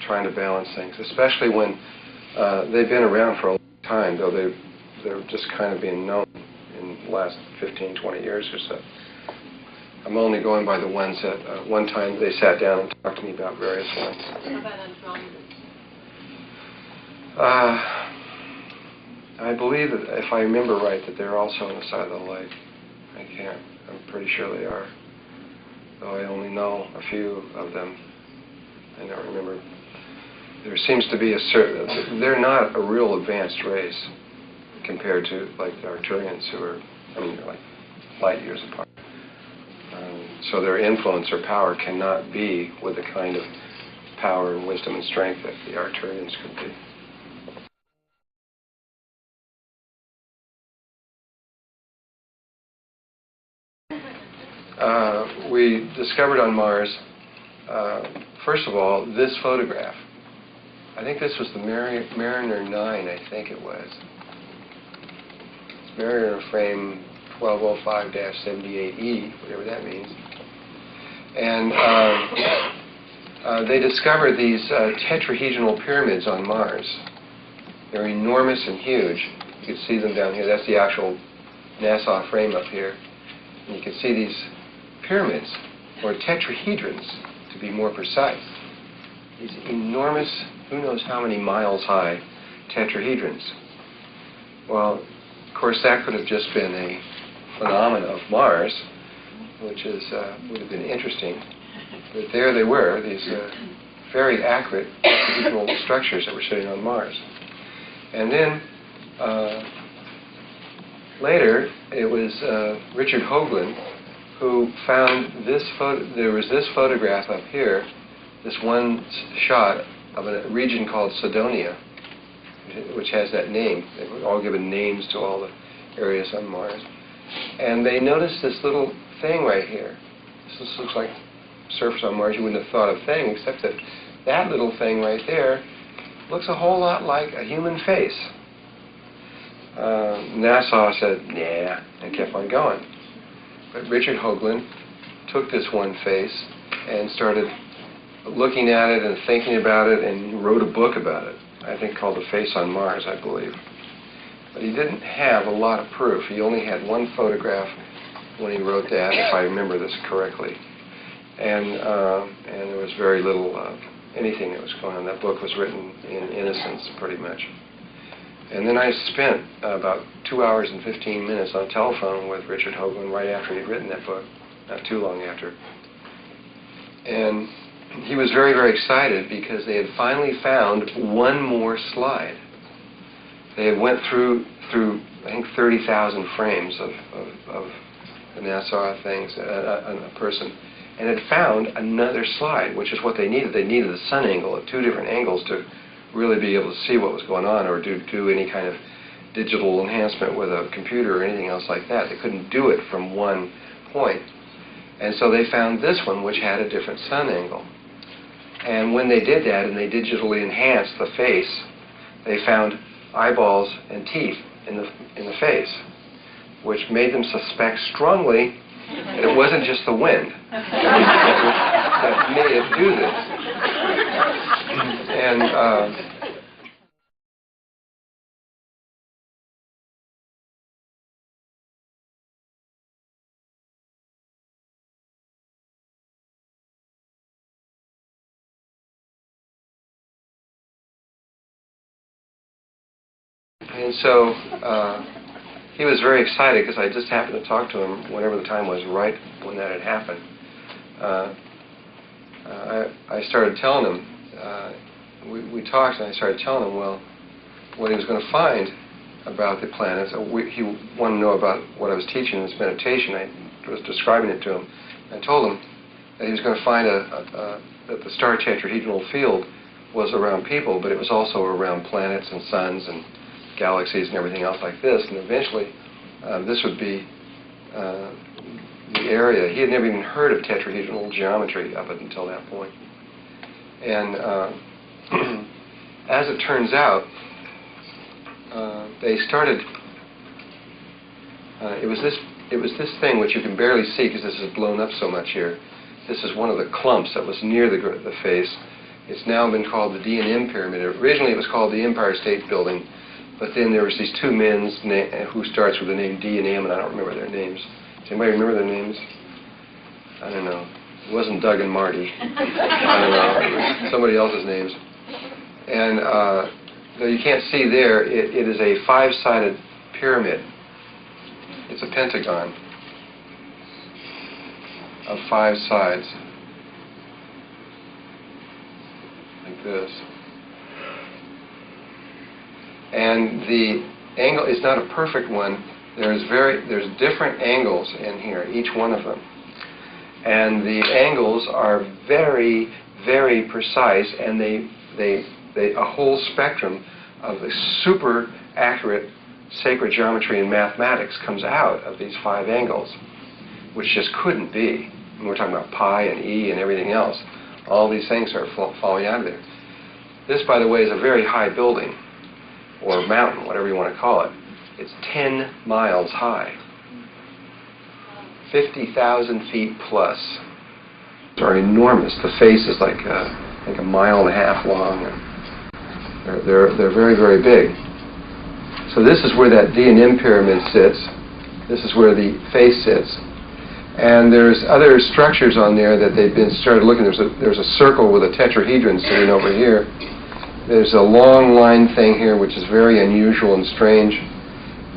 trying to balance things, especially when they've been around for a long time, though they're just kind of being known in the last 15, 20 years or so. I'm only going by the ones that one time they sat down and talked to me about various ones. How about Andromeda? I believe that, if I remember right, that they're also on the side of the light. I'm pretty sure they are. Though I only know a few of them. I don't remember. There seems to be they're not a real advanced race compared to like the Arcturians, who are, they're like light years apart. So their influence or power cannot be with the kind of power and wisdom and strength that the Arcturians could be. we discovered on Mars, first of all, this photograph. I think this was the Mariner 9, I think it was. It's Mariner frame 1205-78E, whatever that means. And they discovered these tetrahedral pyramids on Mars. They're enormous and huge. You can see them down here. That's the actual NASA frame up here. And you can see these pyramids, or tetrahedrons, to be more precise. These enormous, who knows how many miles high tetrahedrons. Well, of course, that could have just been a phenomenon of Mars, which is would have been interesting. But there they were, these very accurate tetrahedral structures that were sitting on Mars. And then later, it was Richard Hoagland who found this there was this photograph up here, this one shot of a region called Cydonia, which has that name. They were all given names to all the areas on Mars. And they noticed this little thing right here. This looks like surface on Mars you wouldn't have thought of thing, except that that little thing right there looks a whole lot like a human face. NASA said, yeah, and kept on going. But Richard Hoagland took this one face and started looking at it and thinking about it, and he wrote a book about it, I think called The Face on Mars, I believe. But he didn't have a lot of proof. He only had one photograph when he wrote that, if I remember this correctly. And there was very little anything that was going on. That book was written in innocence, pretty much. And then I spent about 2 hours and 15 minutes on the telephone with Richard Hoagland right after he'd written that book, not too long after. And he was very, very excited because they had finally found one more slide. They had went through I think 30,000 frames of the NASA things, a person, and had found another slide, which is what they needed. They needed a sun angle at 2 different angles to really be able to see what was going on, or do any kind of digital enhancement with a computer or anything else like that. They couldn't do it from one point. And so they found this one, which had a different sun angle. And when they did that and they digitally enhanced the face, they found eyeballs and teeth in the face, which made them suspect strongly that it wasn't just the wind that made it do this. And so he was very excited because I just happened to talk to him whenever the time was right when that had happened. I started telling him, we talked and I started telling him, well, what he was going to find about the planets. He wanted to know about what I was teaching in this meditation. I was describing it to him. I told him that he was going to find that the star tetrahedral field was around people, but it was also around planets and suns and galaxies and everything else like this. And eventually, this would be the area. He had never even heard of tetrahedral geometry up until that point. And as it turns out, they started. It was this thing which you can barely see because this is blown up so much here. This is one of the clumps that was near the face. It's now been called the D&M Pyramid. Originally, it was called the Empire State Building. But then there was these 2 men who starts with the name D and M, and I don't remember their names. Does anybody remember their names? I don't know. It wasn't Doug and Marty. I don't know. It was somebody else's names. And though you can't see there, it is a 5-sided pyramid. It's a pentagon of 5 sides, like this. And the angle is not a perfect one. There's different angles in here, each one of them. And the angles are very, very precise, and they a whole spectrum of the super accurate sacred geometry and mathematics comes out of these 5 angles. which just couldn't be. And we're talking about pi and e and everything else. All these things are falling out of there. This, by the way, is a very high building, or mountain, whatever you want to call it. It's 10 miles high. 50,000 feet plus. Are enormous. The face is like a mile and a half long. And they're very, very big. So this is where that D and M pyramid sits. This is where the face sits. And there's other structures on there that they've been started looking. There's a circle with a tetrahedron sitting over here. There's a long line thing here, which is very unusual and strange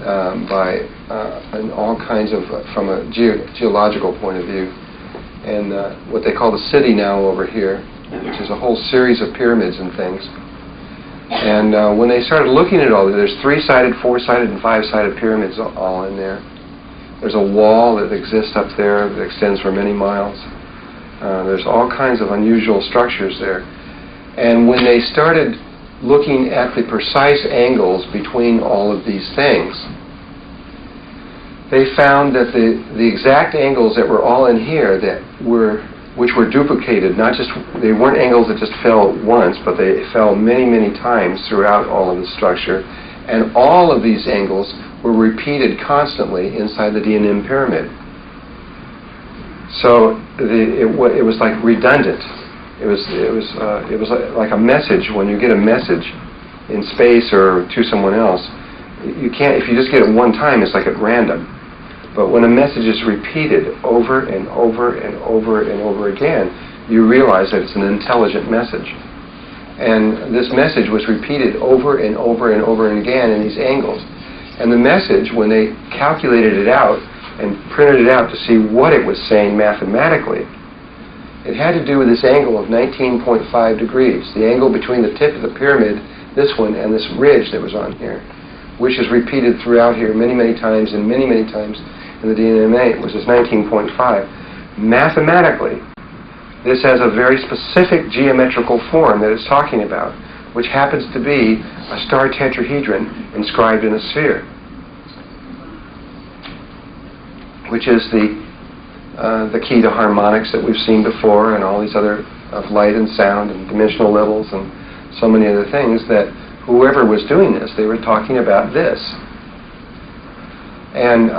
and all kinds of, from a geological point of view. And what they call the city now over here, which is a whole series of pyramids and things. And when they started looking at all, there's 3-sided, 4-sided, and 5-sided pyramids all in there. There's a wall that exists up there that extends for many miles. There's all kinds of unusual structures there. And when they started looking at the precise angles between all of these things, they found that the exact angles that were all in here which were duplicated, they weren't angles that just fell once, but they fell many, many times throughout all of the structure. And all of these angles were repeated constantly inside the D&M pyramid. So it was like redundant. It was like a message. When you get a message in space or to someone else, you can't. If you just get it one time, it's like at random. But when a message is repeated over and over and over and over again, you realize that it's an intelligent message. And this message was repeated over and over and over and again in these angles. And the message, when they calculated it out and printed it out to see what it was saying mathematically, it had to do with this angle of 19.5 degrees, the angle between the tip of the pyramid, this one, and this ridge that was on here, which is repeated throughout here many, many times and many, many times in the DNA, which is 19.5. Mathematically, this has a very specific geometrical form that it's talking about, which happens to be a star tetrahedron inscribed in a sphere, which is the key to harmonics that we've seen before, and all these other of light and sound and dimensional levels and so many other things, that whoever was doing this, they were talking about this. And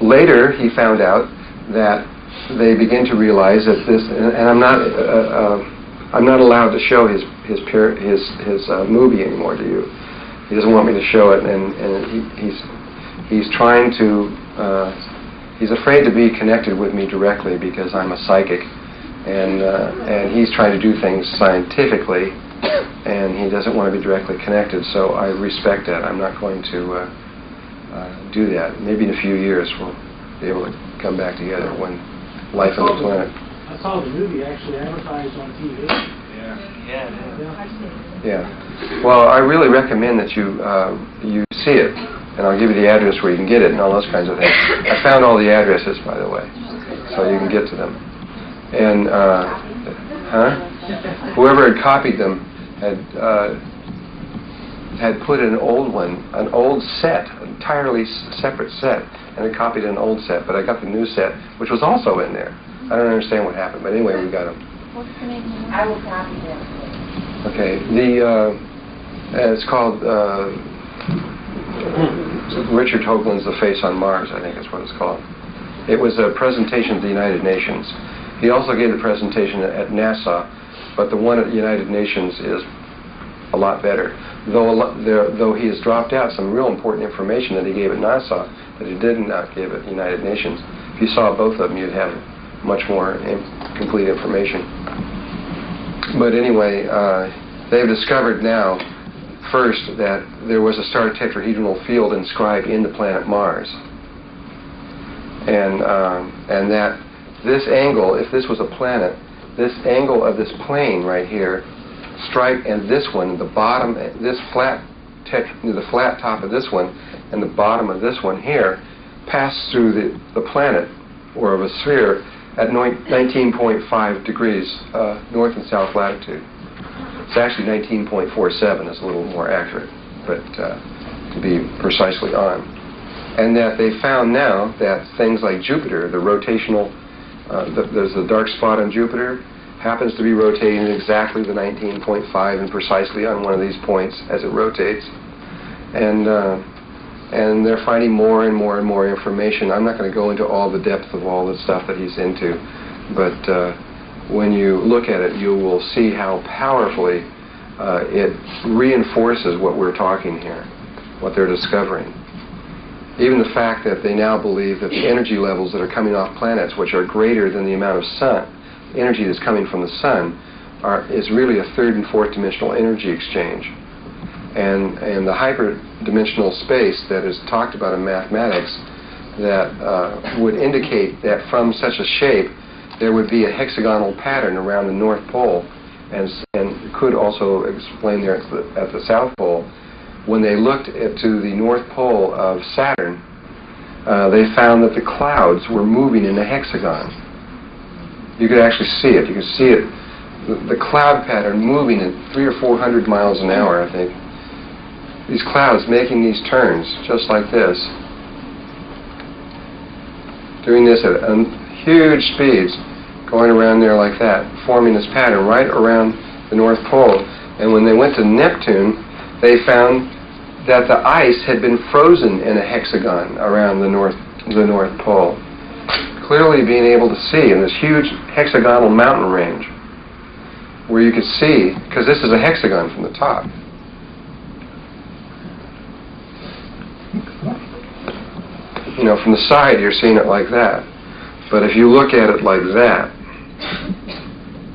later he found out that they began to realize that this, and I'm not allowed to show his movie anymore to you. He doesn't want me to show it, and he's trying to. He's afraid to be connected with me directly because I'm a psychic, and he's trying to do things scientifically, and he doesn't want to be directly connected. So I respect that. I'm not going to do that. Maybe in a few years we'll be able to come back together when life on the planet. I saw the movie actually advertised on TV. Yeah. Well, I really recommend that you see it, and I'll give you the address where you can get it and all those kinds of things. I found all the addresses, by the way, so you can get to them. And whoever had copied them had put an old set, an entirely separate set, and had copied an old set. But I got the new set, which was also in there. I don't understand what happened, but anyway, we got them. What's the name of it? I will copy them. Okay, it's called Richard Hoagland's The Face on Mars, I think that's what it's called. It was a presentation at the United Nations. He also gave the presentation at NASA, but the one at the United Nations is a lot better. Though he has dropped out some real important information that he gave at NASA that he did not give at the United Nations. If you saw both of them, you'd have much more complete information. But anyway, they've discovered now, first, that there was a star tetrahedral field inscribed in the planet Mars. And that this angle, if this was a planet, this angle of this plane right here, strike, and this one, the bottom, this the flat top of this one, and the bottom of this one here, pass through the planet, or of a sphere, at 19.5 degrees north and south latitude. It's actually 19.47 is a little more accurate, but to be precisely on. And that they found now that things like Jupiter, the rotational, there's a dark spot on Jupiter, happens to be rotating at exactly the 19.5 and precisely on one of these points as it rotates. And they're finding more and more and more information. I'm not going to go into all the depth of all the stuff that he's into, but when you look at it, you will see how powerfully it reinforces what we're talking here, what they're discovering. Even the fact that they now believe that the energy levels that are coming off planets, which are greater than the amount of energy that's coming from the sun, is really a third and fourth dimensional energy exchange. And the hyperdimensional space that is talked about in mathematics that would indicate that from such a shape there would be a hexagonal pattern around the North Pole, and could also explain there at the South Pole. When they looked to the North Pole of Saturn, they found that the clouds were moving in a hexagon. You could actually see it. You could see it, the cloud pattern moving at 300 or 400 miles an hour, I think. These clouds making these turns, just like this. Doing this at huge speeds, going around there like that, forming this pattern right around the North Pole. And when they went to Neptune, they found that the ice had been frozen in a hexagon around the North Pole. Clearly being able to see in this huge hexagonal mountain range, where you could see, because this is a hexagon from the top. You know, from the side you're seeing it like that. But if you look at it like that,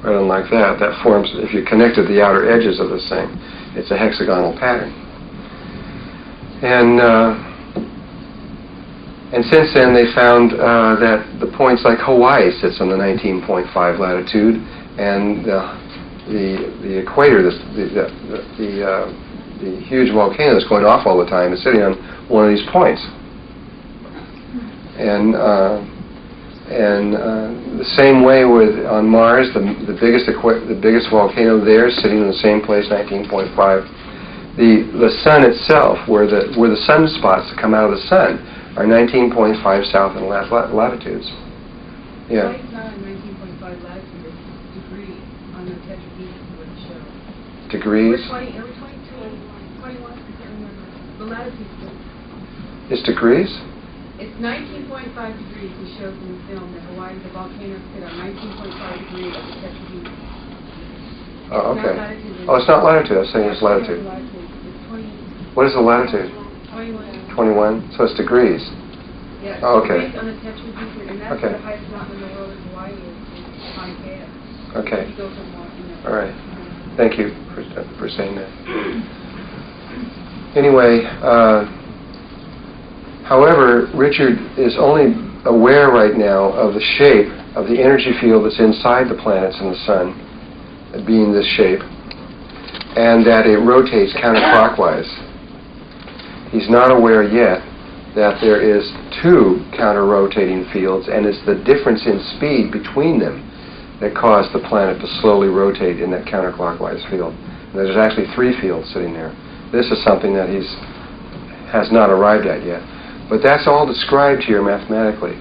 rather than like that, that forms, if you connected the outer edges of this thing, it's a hexagonal pattern. And since then they found that the points like Hawaii sits on the 19.5 latitude, and the equator, the huge volcano that's going off all the time, is sitting on one of these points. And the same way with on Mars, the biggest volcano there is sitting in the same place, 19.5. The sun itself, where the sunspots that come out of the sun, are 19.5 south in latitudes. Yeah. Why it's not on 19.5 latitude, it's degree on the tetrahedron with the show. Degrees? Or 20, or 22, 21, I can't remember. The latitude It's degrees? It's 19.5 degrees, it shows in the film that Hawaii, the volcano sit on 19.5 degrees of the tetrahedron. Oh, okay. It's not latitude. I was saying it's latitude. It's 20. What is the latitude? 21. 21. So it's degrees. Yeah, Oh, okay. degrees on the tetrahedron, and that's Okay. the highest mountain in the world in Hawaii is Mauna Okay. You go from All right. Thank you for saying that. Anyway, however, Richard is only aware right now of the shape of the energy field that's inside the planets and the sun, being this shape, and that it rotates counterclockwise. He's not aware yet that there is two counter-rotating fields, and it's the difference in speed between them that caused the planet to slowly rotate in that counterclockwise field. And there's actually three fields sitting there. This is something that has not arrived at yet. But that's all described here mathematically.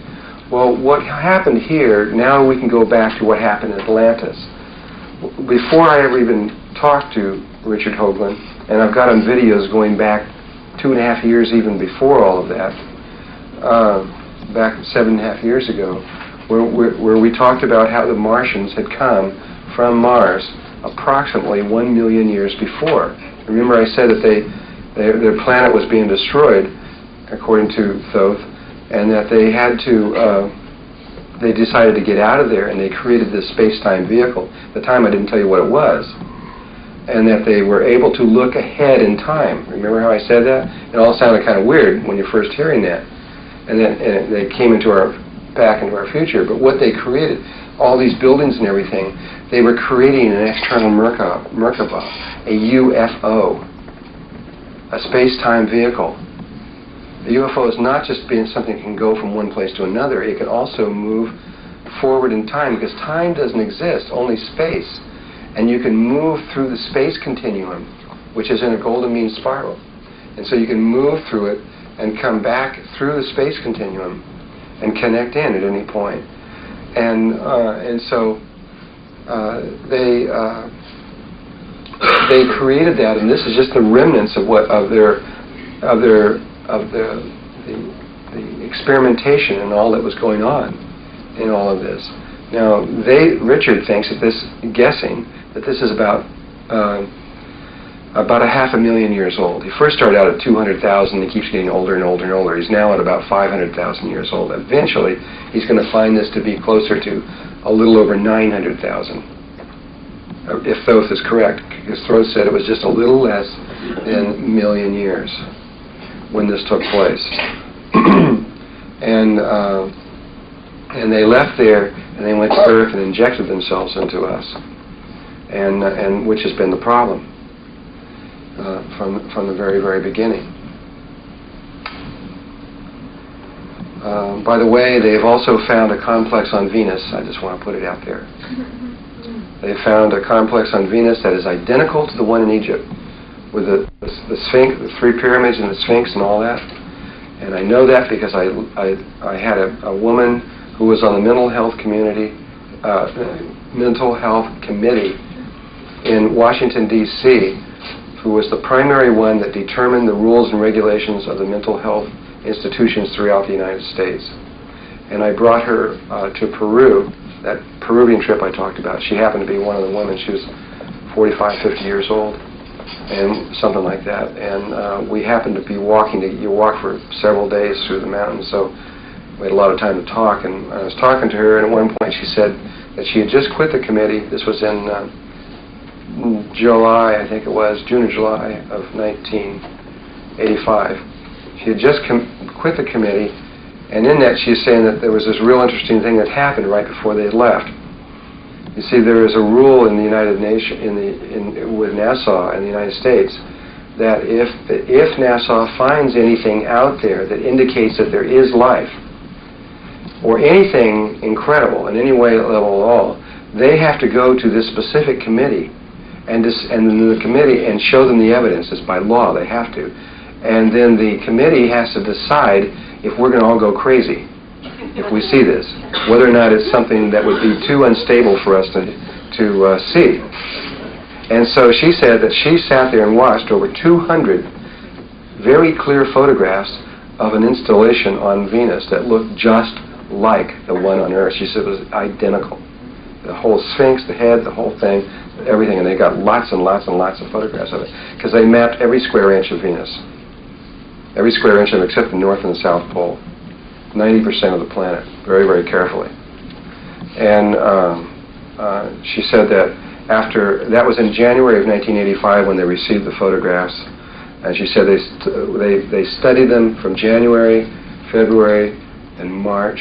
Well, what happened here, now we can go back to what happened in Atlantis. Before I ever even talked to Richard Hoagland, and I've got on videos going back 2.5 years even before all of that, back 7.5 years ago, where we talked about how the Martians had come from Mars approximately 1 million years before. Remember I said that their planet was being destroyed, according to Thoth, and that they had to, they decided to get out of there, and they created this space-time vehicle. At the time I didn't tell you what it was. And that they were able to look ahead in time. Remember how I said that? It all sounded kind of weird when you're first hearing that. And then they came back into our future. But what they created, all these buildings and everything, they were creating an external Merkaba, a UFO, a space-time vehicle. The UFO is not just being something that can go from one place to another. It can also move forward in time, because time doesn't exist, only space. And you can move through the space continuum, which is in a golden mean spiral. And so you can move through it and come back through the space continuum and connect in at any point. And so they created that, and this is just the remnants of the experimentation and all that was going on in all of this. Now, Richard thinks that guessing that this is about 500,000 years old. He first started out at 200,000. He keeps getting older and older and older. He's now at about 500,000 years old. Eventually, he's going to find this to be closer to a little over 900,000. If Thoth is correct, because Thoth said it was just a little less than a million years when this took place. And they left there, and they went to Earth and injected themselves into us, and which has been the problem from the very, very beginning. By the way, they've also found a complex on Venus. I just want to put it out there. They found a complex on Venus that is identical to the one in Egypt, with the Sphinx, the three pyramids and the Sphinx and all that. And I know that because I had a woman who was on the mental health committee in Washington, D.C., who was the primary one that determined the rules and regulations of the mental health institutions throughout the United States. And I brought her to Peru, that Peruvian trip I talked about. She happened to be one of the women. She was 45, 50 years old, and something like that. And we happened to be walking. You walk for several days through the mountains, so we had a lot of time to talk. And I was talking to her, and at one point she said that she had just quit the committee. This was in July, I think it was, June or July of 1985. She had just quit the committee, and in that she was saying that there was this real interesting thing that happened right before they had left. You see, there is a rule in the United Nations, with NASA in the United States, that if NASA finds anything out there that indicates that there is life, or anything incredible in any way, level at all, they have to go to this specific committee and the committee and show them the evidence. It's by law, they have to. And then the committee has to decide if we're going to all go crazy if we see this, whether or not it's something that would be too unstable for us to see. And so she said that she sat there and watched over 200 very clear photographs of an installation on Venus that looked just like the one on Earth. She said it was identical. The whole Sphinx, the head, the whole thing, everything. And they got lots and lots and lots of photographs of it, because they mapped every square inch of Venus. Every square inch of it except the North and the South Pole. 90% of the planet, very, very carefully. And she said that that was in January of 1985 when they received the photographs. And she said they studied them from January, February, and March,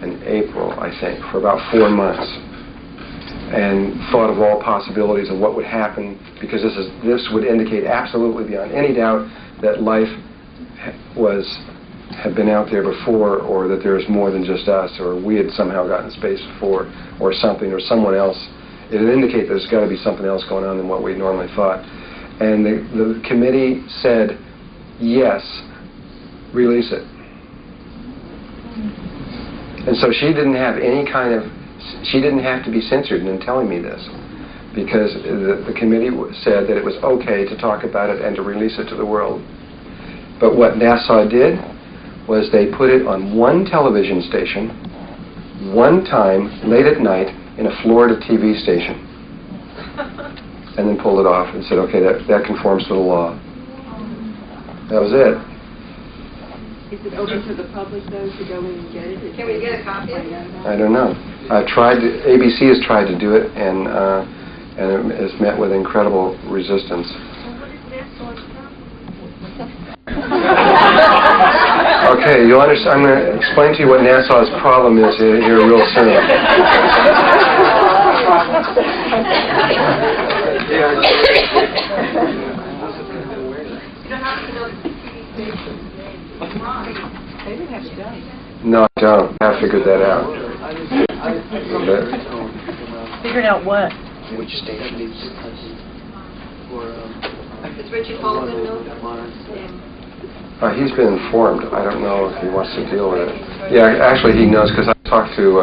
and April, I think, for about 4 months. And thought of all possibilities of what would happen, because this would indicate absolutely beyond any doubt that life had been out there before, or that there was more than just us, or we had somehow gotten space before, or something, or someone else. It would indicate there's got to be something else going on than what we normally thought. And the committee said, yes, release it. And so she didn't have she didn't have to be censored in telling me this, because the committee said that it was okay to talk about it and to release it to the world. But what NASA did was they put it on one television station, one time, late at night, in a Florida TV station, and then pulled it off and said, okay, that conforms to the law. That was it. Is it open to the public, though, to go in and get it? Can we get a copy? I don't know. ABC has tried to do it, and it has met with incredible resistance. Okay, you'll understand. I'm going to explain to you what NASA's problem is here real soon. No, I don't. I figured that out. Figured out what? Which station needs to Is Richard Holden known? He's been informed. I don't know if he wants to deal with it. Yeah, actually he knows, because I talked to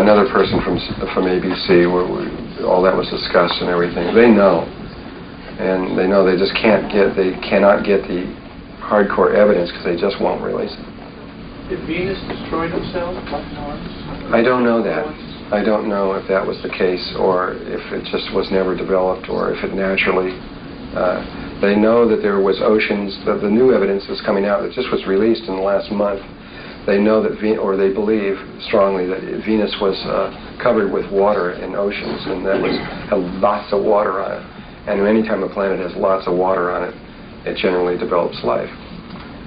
another person from ABC where all that was discussed and everything. They know. And they know they just cannot get the hardcore evidence because they just won't release it. Did Venus destroy themselves like Mars? I don't know that. I don't know if that was the case or if it just was never developed or if it naturally... they know that there was oceans, the new evidence that's coming out that just was released in the last month. They know that, or they believe strongly that Venus was covered with water in oceans, and that had lots of water on it. And anytime a planet has lots of water on it, it generally develops life.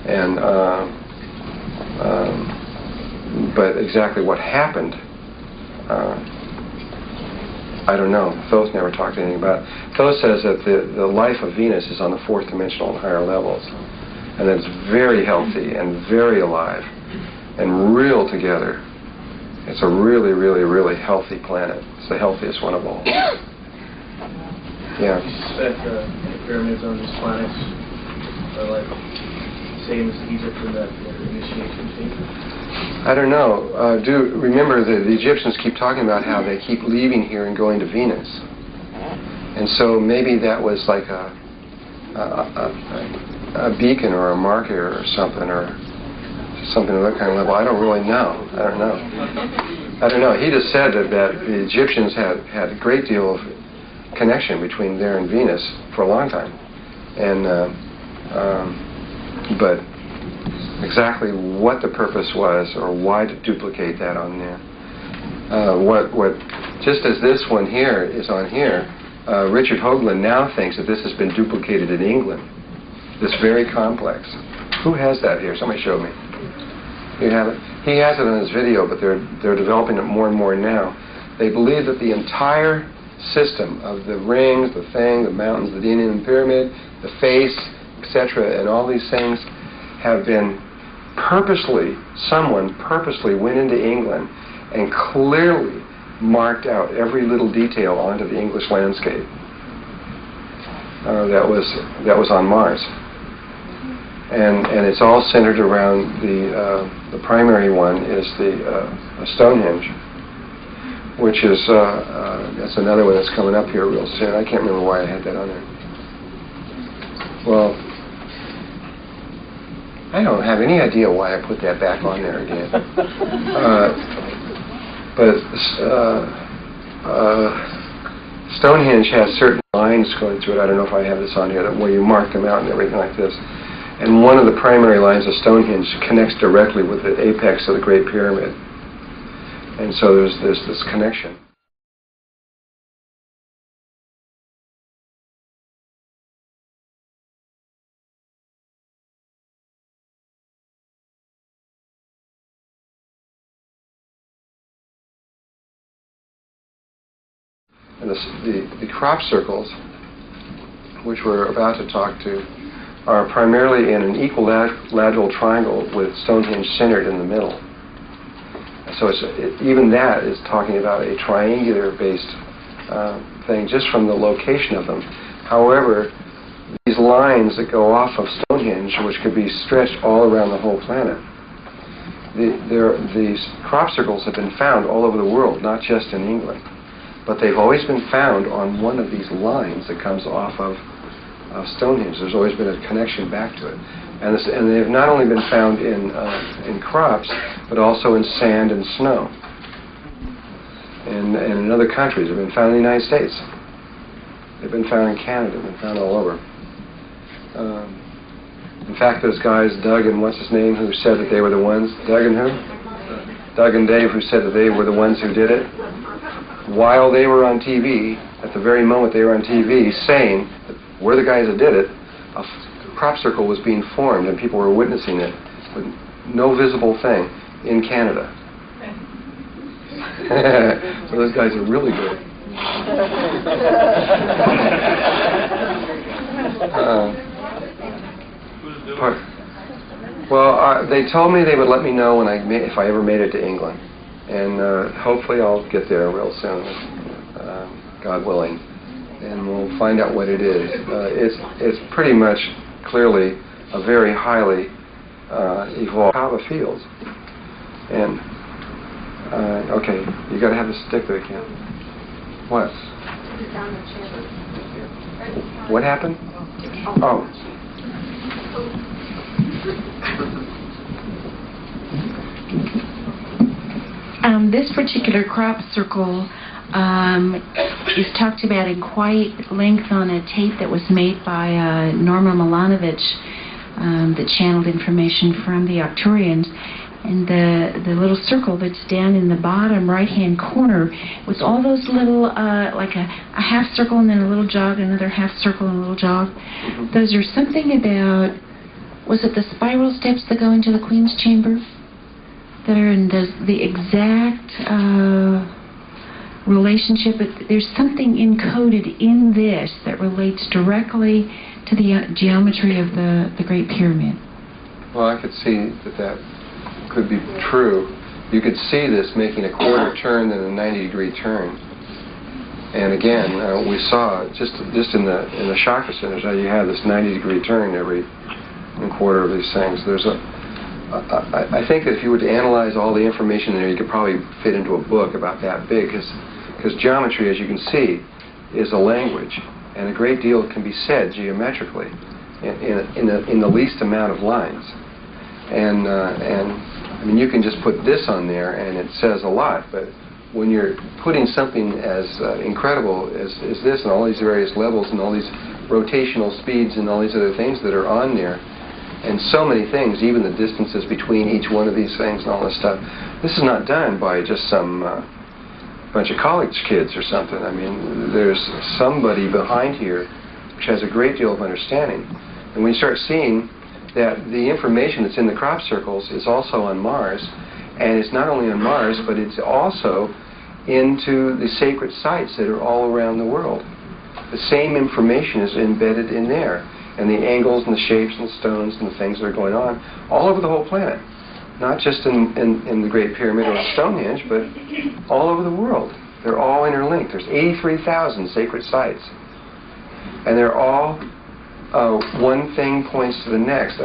And but exactly what happened, I don't know. Thoth never talked anything about it. Thoth says that the life of Venus is on the fourth dimensional and higher levels, and that it's very healthy and very alive and real together. It's a really, really, really healthy planet. It's the healthiest one of all. Yeah. That the pyramids on these planets are like same as Egypt in that initiation thing? I don't know. Remember the Egyptians keep talking about how they keep leaving here and going to Venus, and so maybe that was like a beacon or a marker or something of that kind of level. I don't really know. I don't know. He just said that the Egyptians had a great deal of connection between there and Venus for a long time, and but exactly what the purpose was or why to duplicate that on there. Just as this one here is on here, Richard Hoagland now thinks that this has been duplicated in England. This very complex. Who has that here? Somebody showed me. You have it? He has it on his video, but they're developing it more and more now. They believe that the entire system of the rings, the thing, the mountains, the Indian pyramid, the face, etc., and all these things have been someone purposely went into England and clearly marked out every little detail onto the English landscape. That was on Mars. And it's all centered around the primary one is the Stonehenge, which is that's another one that's coming up here real soon. I can't remember why I had that on there. Well, I don't have any idea why I put that back on there again. But Stonehenge has certain lines going through it. I don't know if I have this on here, where you mark them out and everything like this. And one of the primary lines of Stonehenge connects directly with the apex of the Great Pyramid. And so there's this connection. And the crop circles, which we're about to talk to, are primarily in an equilateral triangle with Stonehenge centered in the middle. So even that is talking about a triangular-based thing just from the location of them. However, these lines that go off of Stonehenge, which could be stretched all around the whole planet, these crop circles have been found all over the world, not just in England. But they've always been found on one of these lines that comes off of Stonehenge. There's always been a connection back to it. And they've not only been found in crops, but also in sand and snow. And in other countries. They've been found in the United States. They've been found in Canada. They've been found all over. In fact, those guys, Doug and what's his name, who said that they were the ones, Doug and who? Doug and Dave, who said that they were the ones who did it. While they were on TV, at the very moment they were on TV, saying that we're the guys that did it, a crop circle was being formed and people were witnessing it with no visible thing in Canada. So those guys are really good. They told me they would let me know when if I ever made it to England. And hopefully I'll get there real soon, God willing, and we'll find out what it is. It's pretty much clearly a very highly evolved lava field. And okay, you got to have the stick there, Ken. What? What happened? Oh. This particular crop circle is talked about in quite length on a tape that was made by Norma Milanovich that channeled information from the Arcturians. And the little circle that's down in the bottom right-hand corner with all those little, like a half circle and then a little jog, another half circle and a little jog. Those are something about, was it the spiral steps that go into the Queen's Chamber? That are in the exact relationship. There's something encoded in this that relates directly to the geometry of the Great Pyramid. Well, I could see that could be true. You could see this making a quarter turn and a 90-degree turn. And again, we saw just in the chakra centers how you have this 90-degree turn every quarter of these things. I think that if you were to analyze all the information there, you could probably fit into a book about that big, because geometry, as you can see, is a language, and a great deal can be said geometrically in the least amount of lines. And I mean, you can just put this on there, and it says a lot. But when you're putting something as incredible as this, and all these various levels, and all these rotational speeds, and all these other things that are on there, and so many things, even the distances between each one of these things and all this stuff. This is not done by just some bunch of college kids or something. I mean, there's somebody behind here which has a great deal of understanding. And when you start seeing that the information that's in the crop circles is also on Mars, and it's not only on Mars, but it's also into the sacred sites that are all around the world. The same information is embedded in there. And the angles and the shapes and the stones and the things that are going on all over the whole planet. Not just in the Great Pyramid or Stonehenge, but all over the world. They're all interlinked. There's 83,000 sacred sites. And they're all, one thing points to the next.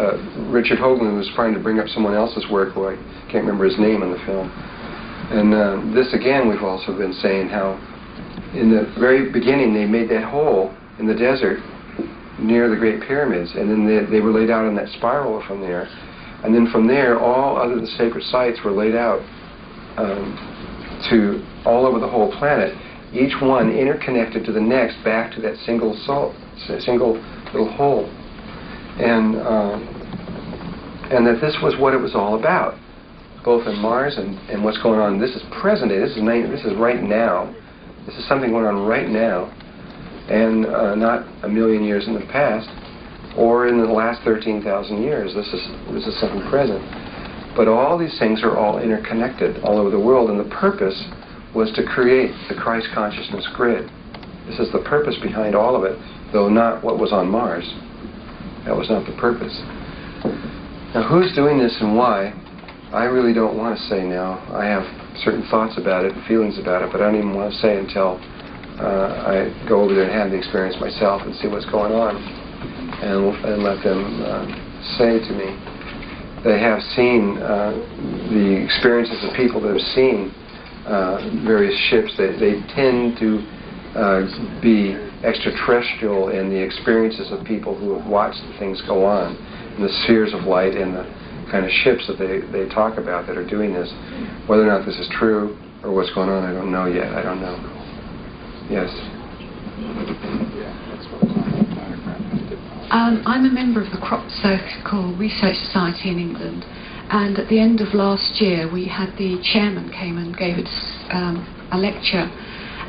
Richard Hoagland was trying to bring up someone else's work, who I can't remember his name in the film. And this, again, we've also been saying how in the very beginning they made that hole in the desert near the Great Pyramids, and then they were laid out in that spiral from there. And then from there, all other the sacred sites were laid out to all over the whole planet, each one interconnected to the next back to that single little hole. And that this was what it was all about, both in Mars and what's going on. This is present day. This is right now. This is something going on right now. And not a million years in the past, or in the last 13,000 years. This is something present. But all these things are all interconnected all over the world, and the purpose was to create the Christ consciousness grid. This is the purpose behind all of it, though not what was on Mars. That was not the purpose. Now, who's doing this and why? I really don't want to say now. I have certain thoughts about it and feelings about it, but I don't even want to say until I go over there and have the experience myself and see what's going on, and let them say to me. They have seen the experiences of people that have seen various ships. They tend to be extraterrestrial in the experiences of people who have watched the things go on, in the spheres of light and the kind of ships that they talk about that are doing this. Whether or not this is true or what's going on, I don't know yet. I don't know. Yes. I'm a member of the Crop Circle Research Society in England, and at the end of last year we had the chairman came and gave us a lecture,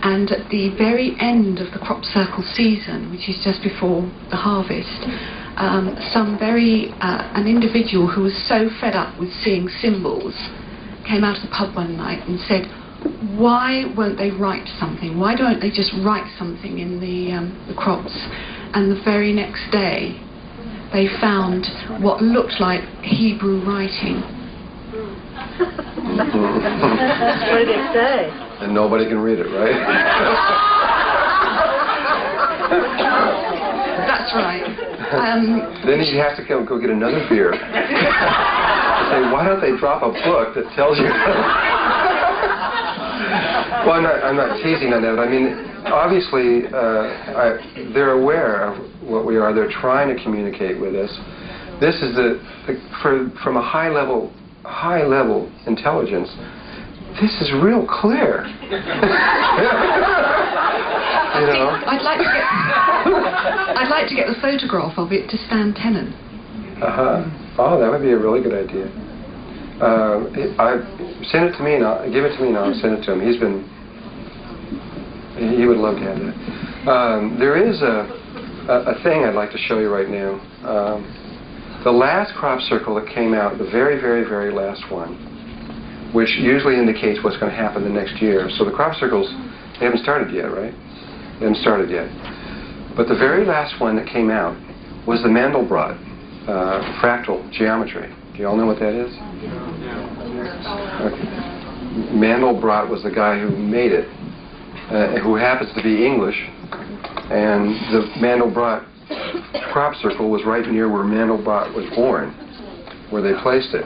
and at the very end of the crop circle season, which is just before the harvest, an individual who was so fed up with seeing symbols came out of the pub one night and said, why won't they write something? Why don't they just write something in the crops? And the very next day, they found what looked like Hebrew writing. What did it say? And nobody can read it, right? That's right. Then you have to go get another beer. Say, why don't they drop a book that tells you? Well, I'm not teasing on that. I mean, obviously, they're aware of what we are. They're trying to communicate with us. This is from a high level intelligence. This is real clear. You know? I'd like to get the photograph of it to Stan Tenen. Oh, that would be a really good idea. Send it to me, and give it to me, and I'll send it to him. He would love to have that. There is a thing I'd like to show you right now. The last crop circle that came out, the very, very, very last one, which usually indicates what's going to happen the next year. So the crop circles, they haven't started yet, right? They haven't started yet. But the very last one that came out was the Mandelbrot fractal geometry. Do you all know what that is? Okay. Mandelbrot was the guy who made it, who happens to be English, and the Mandelbrot crop circle was right near where Mandelbrot was born, where they placed it.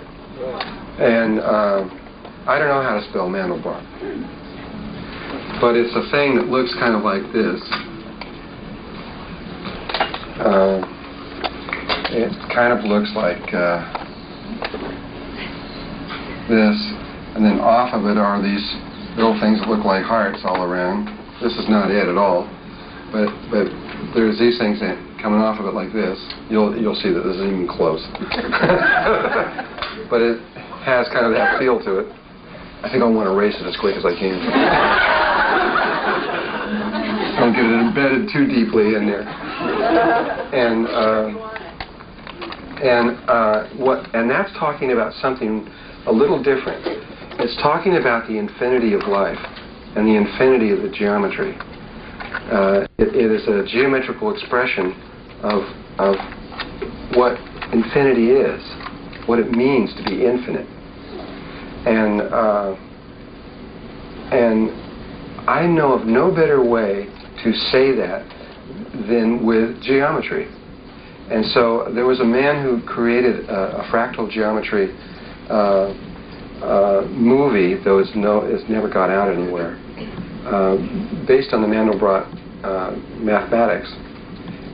And I don't know how to spell Mandelbrot, but it's a thing that looks kind of like this. It kind of looks like this, and then off of it are these little things that look like hearts all around. This is not it at all, but there's these things that coming off of it like this. You'll see that this isn't even close. But it has kind of that feel to it. I think I want to erase it as quick as I can. Don't get it embedded too deeply in there. And that's talking about something a little different. It's talking about the infinity of life and the infinity of the geometry. It is a geometrical expression of what infinity is, what it means to be infinite. And I know of no better way to say that than with geometry. And so there was a man who created a fractal geometry movie, though it's never got out anywhere, based on the Mandelbrot mathematics.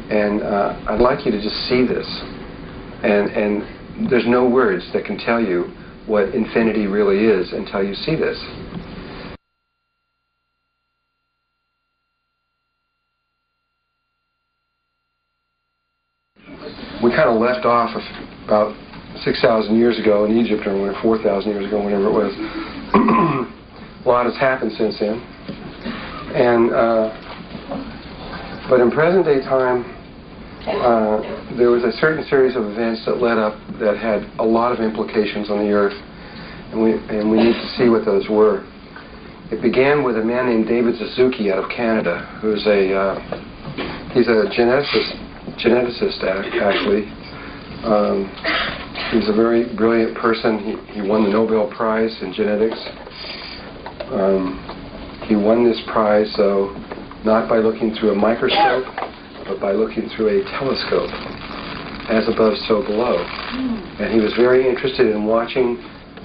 And I'd like you to just see this. And there's no words that can tell you what infinity really is until you see this. We kind of left off about 6,000 years ago in Egypt, or 4,000 years ago, whenever it was. A lot has happened since then. And but in present day time, there was a certain series of events that led up that had a lot of implications on the Earth, and we need to see what those were. It began with a man named David Suzuki out of Canada, who's he's a geneticist actually. He's a very brilliant person. He won the Nobel Prize in genetics. He won this prize, though, not by looking through a microscope, but by looking through a telescope, as above, so below. And he was very interested in watching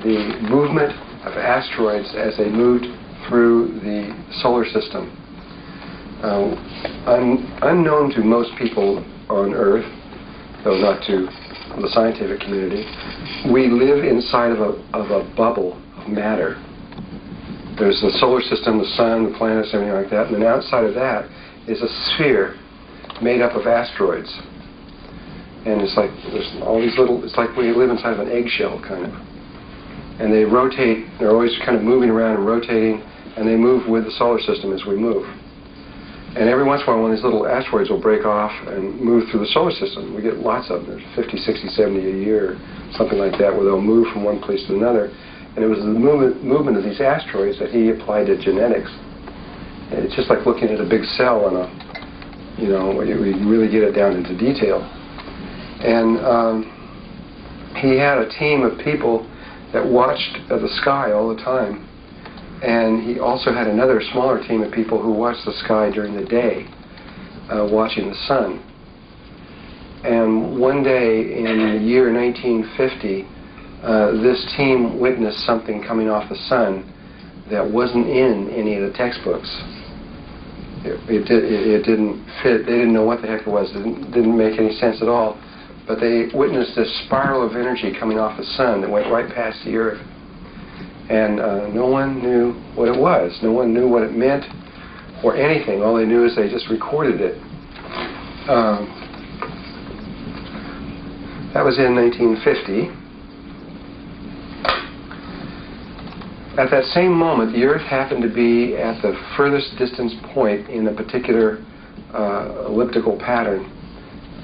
the movement of asteroids as they moved through the solar system. Unknown to most people on Earth, though not to the scientific community, we live inside of a bubble of matter. There's the solar system, the sun, the planets, everything like that, and then outside of that is a sphere made up of asteroids. And it's like there's all these little, it's like we live inside of an eggshell, kind of. And they rotate, they're always kind of moving around and rotating, and they move with the solar system as we move. And every once in a while, one of these little asteroids will break off and move through the solar system. We get lots of them. There's 50, 60, 70 a year, something like that, where they'll move from one place to another. And it was the movement of these asteroids that he applied to genetics. And it's just like looking at a big cell on a, where you really get it down into detail. And he had a team of people that watched the sky all the time. And he also had another smaller team of people who watched the sky during the day, watching the sun. And one day in the year 1950, this team witnessed something coming off the sun that wasn't in any of the textbooks. It didn't fit. They didn't know what the heck it was. It didn't make any sense at all. But they witnessed this spiral of energy coming off the sun that went right past the Earth. And no one knew what it was. No one knew what it meant or anything. All they knew is they just recorded it. That was in 1950. At that same moment, the Earth happened to be at the furthest distance point in a particular elliptical pattern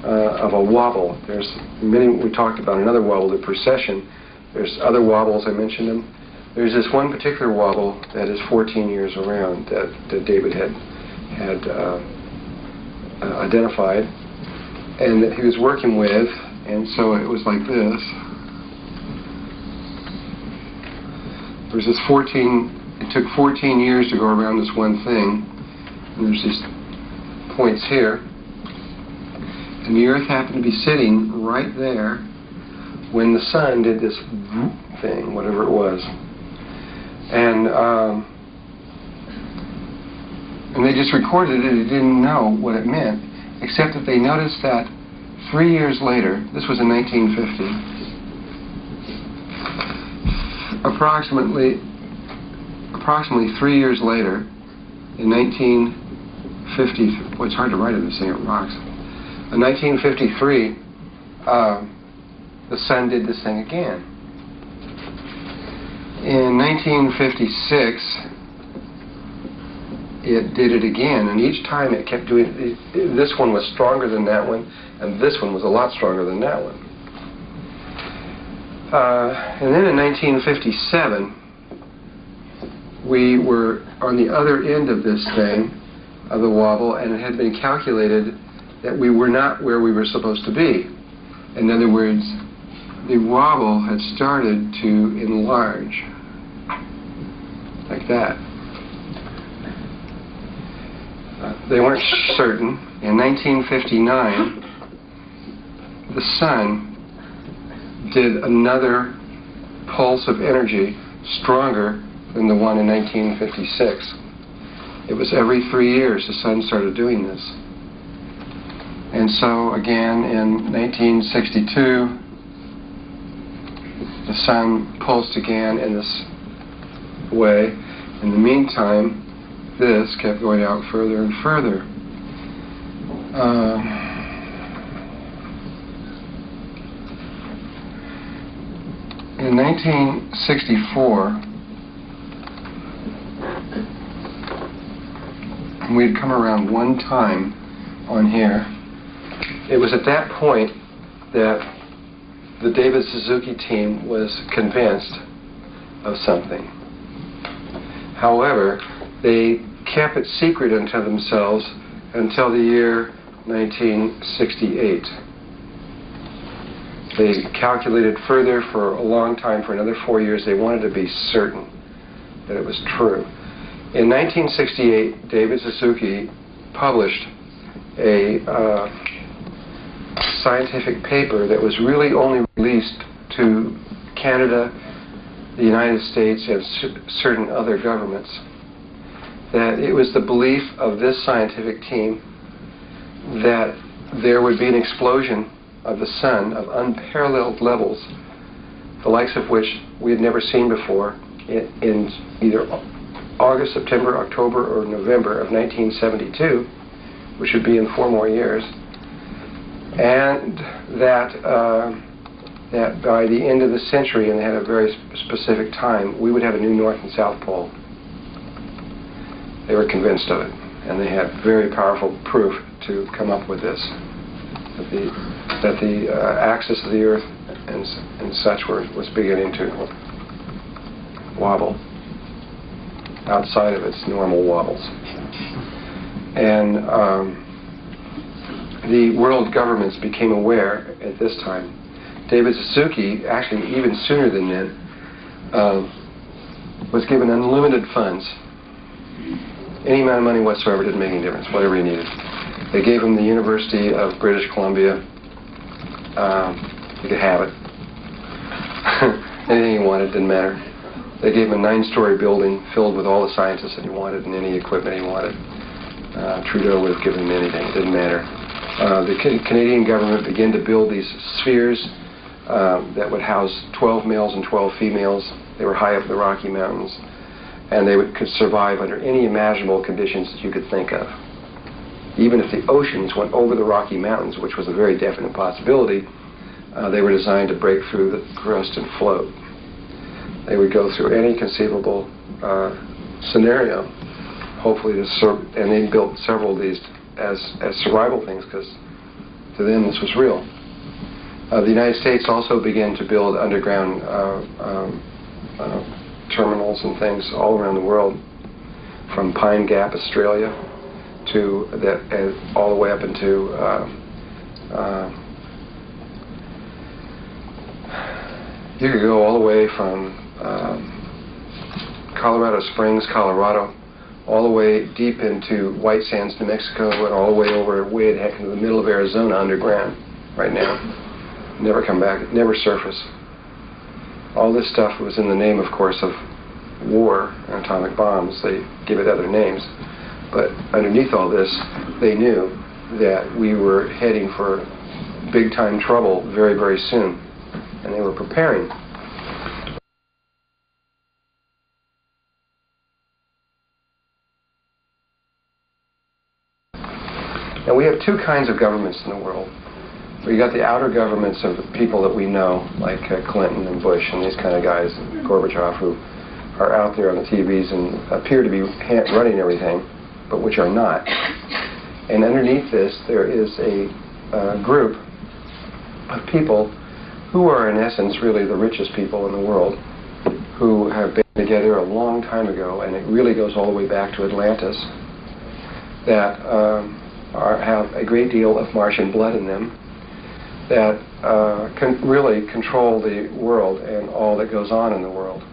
of a wobble. There's many, we talked about another wobble, the precession. There's other wobbles, I mentioned them. There's this one particular wobble that is 14 years around that David had identified and that he was working with, and so it was like this. There was this it took 14 years to go around this one thing, and there's these points here, and the Earth happened to be sitting right there when the sun did this thing, whatever it was. And they just recorded it. They didn't know what it meant, except that they noticed that 3 years later, this was in 1950, approximately 3 years later, in 1950, well, it's hard to write it, this thing, it rocks. In 1953, the sun did this thing again. In 1956, it did it again, and each time it kept doing it. This one was stronger than that one, and this one was a lot stronger than that one. And then in 1957, we were on the other end of this thing, of the wobble, and it had been calculated that we were not where we were supposed to be. In other words, the wobble had started to enlarge, like that. They weren't certain. In 1959, the sun did another pulse of energy stronger than the one in 1956. It was every 3 years the sun started doing this. And so again in 1962, the sun pulsed again in this way. In the meantime, this kept going out further and further. In 1964, we'd come around one time on here. It was at that point that the David Suzuki team was convinced of something. However, they kept it secret unto themselves until the year 1968. They calculated further for a long time, for another 4 years. They wanted to be certain that it was true. In 1968, David Suzuki published a scientific paper that was really only released to Canada, the United States, and certain other governments. That it was the belief of this scientific team that there would be an explosion of the sun of unparalleled levels, the likes of which we had never seen before, in either August, September, October, or November of 1972, which would be in 4 more years, and that that by the end of the century, and they had a very specific time, we would have a new North and South Pole. They were convinced of it, and they had very powerful proof to come up with this, that the axis of the Earth and such was beginning to wobble outside of its normal wobbles. And the world governments became aware at this time. David Suzuki, actually even sooner than then, was given unlimited funds. Any amount of money whatsoever, didn't make any difference, whatever he needed. They gave him the University of British Columbia, he could have it. Anything he wanted, didn't matter. They gave him a 9-story building filled with all the scientists that he wanted and any equipment he wanted. Trudeau would have given him anything, it didn't matter. The Canadian government began to build these spheres that would house 12 males and 12 females. They were high up in the Rocky Mountains, and they could survive under any imaginable conditions that you could think of. Even if the oceans went over the Rocky Mountains, which was a very definite possibility, they were designed to break through the crust and float. They would go through any conceivable scenario, hopefully and they built several of these as survival things, because to them this was real. The United States also began to build underground terminals and things all around the world, from Pine Gap, Australia, to all the way up into you could go all the way from Colorado Springs, Colorado, all the way deep into White Sands, New Mexico, and all the way over way the heck into the middle of Arizona underground right now. Never come back, never surface. All this stuff was in the name, of course, of war and atomic bombs. They give it other names. But underneath all this, they knew that we were heading for big-time trouble very, very soon. And they were preparing. And we have two kinds of governments in the world. We got the outer governments of the people that we know, like Clinton and Bush and these kind of guys, Gorbachev, who are out there on the TVs and appear to be running everything, but which are not. And underneath this, there is a group of people who are, in essence, really the richest people in the world, who have been together a long time ago, and it really goes all the way back to Atlantis, that have a great deal of Martian blood in them, that can really control the world and all that goes on in the world.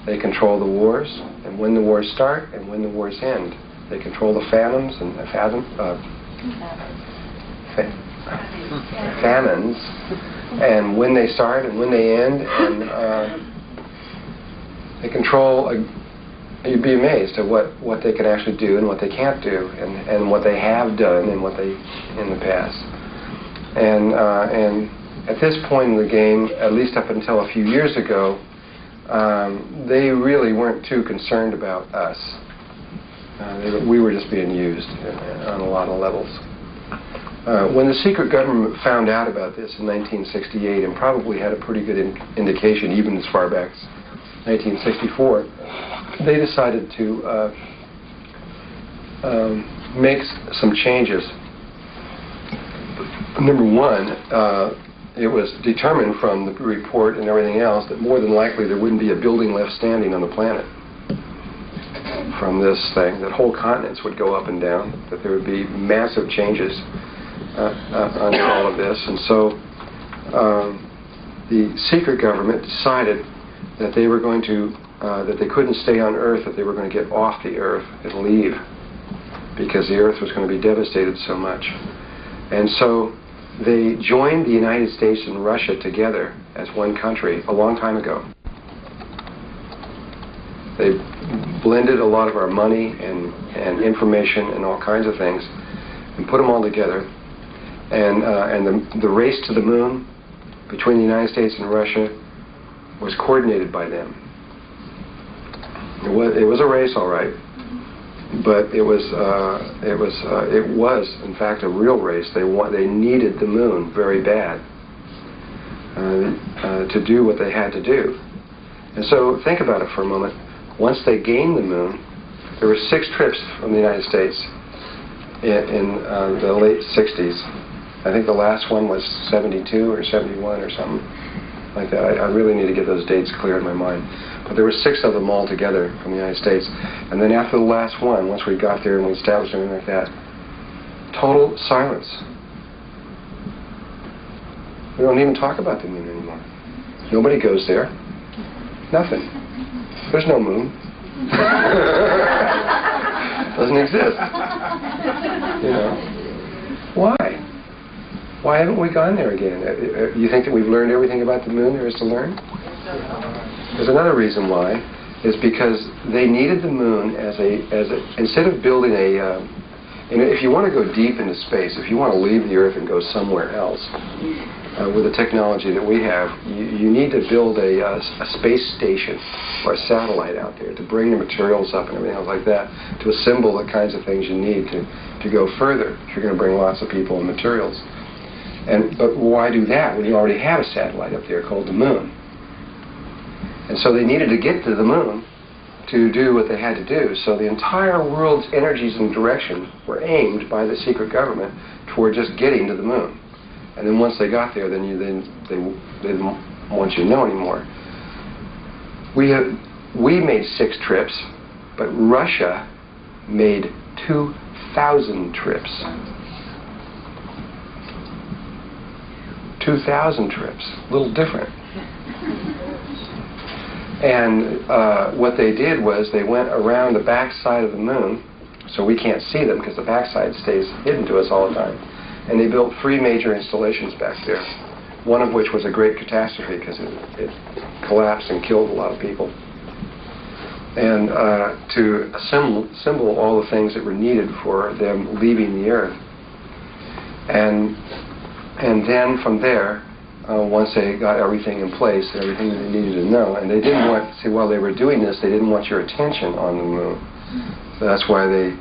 They control the wars, and when the wars start, and when the wars end. They control the famines and famines, and when they start and when they end, and they control. You'd be amazed at what they can actually do and what they can't do, and what they have done and what they in the past. And at this point in the game, at least up until a few years ago, they really weren't too concerned about us. We were just being used on a lot of levels. When the secret government found out about this in 1968, and probably had a pretty good indication even as far back as 1964, they decided to make some changes. Number one, it was determined from the report and everything else that more than likely there wouldn't be a building left standing on the planet from this thing, that whole continents would go up and down, that there would be massive changes under all of this. And so the secret government decided that they were going to, that they couldn't stay on Earth, that they were going to get off the Earth and leave, because the Earth was going to be devastated so much. And so they joined the United States and Russia together as one country a long time ago. They blended a lot of our money and information and all kinds of things and put them all together. And the race to the moon between the United States and Russia was coordinated by them. It was a race, all right, but it was in fact a real race. They needed the moon very bad to do what they had to do. And so think about it for a moment. Once they gained the moon, there were 6 trips from the United States in the late 60s. I think the last one was 72 or 71 or something like that. I really need to get those dates clear in my mind. But there were 6 of them all together from the United States. And then after the last one, once we got there and we established everything like that, total silence. We don't even talk about the moon anymore. Nobody goes there. Nothing. There's no moon. Doesn't exist. You know. Why? Why haven't we gone there again? You think that we've learned everything about the moon there is to learn? There's another reason why. Is because they needed the moon as a instead of building a if you want to go deep into space, if you want to leave the Earth and go somewhere else with the technology that we have, you need to build a space station or a satellite out there to bring the materials up and everything else like that, to assemble the kinds of things you need to go further if you're going to bring lots of people and materials. But why do that when you already have a satellite up there called the moon? And so they needed to get to the moon to do what they had to do. So the entire world's energies and direction were aimed by the secret government toward just getting to the moon. And then once they got there, then they didn't want you to know anymore. We made 6 trips, but Russia made 2,000 trips. 2,000 trips. A little different. And what they did was they went around the backside of the moon, so we can't see them because the backside stays hidden to us all the time. And they built 3 major installations back there, one of which was a great catastrophe because it collapsed and killed a lot of people. And to assemble all the things that were needed for them leaving the Earth. And then from there, once they got everything in place, everything they needed to know, and they didn't want, see, while they were doing this, they didn't want your attention on the moon. So that's why they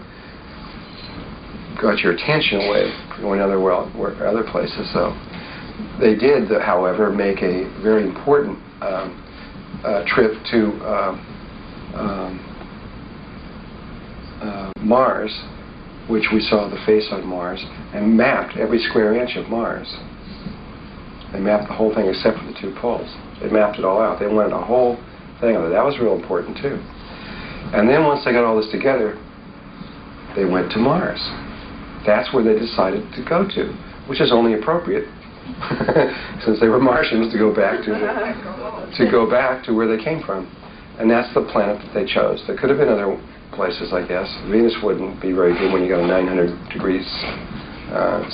got your attention away going other places. So they did, however, make a very important trip to Mars, which we saw the face on Mars, and mapped every square inch of Mars. They mapped the whole thing except for the 2 poles. They mapped it all out. They wanted a whole thing of it. That was real important too. And then once they got all this together, they went to Mars. That's where they decided to go to, which is only appropriate since they were Martians to go back to where they came from. And that's the planet that they chose. There could have been other places, I guess. Venus wouldn't be very good when you got a 900 degrees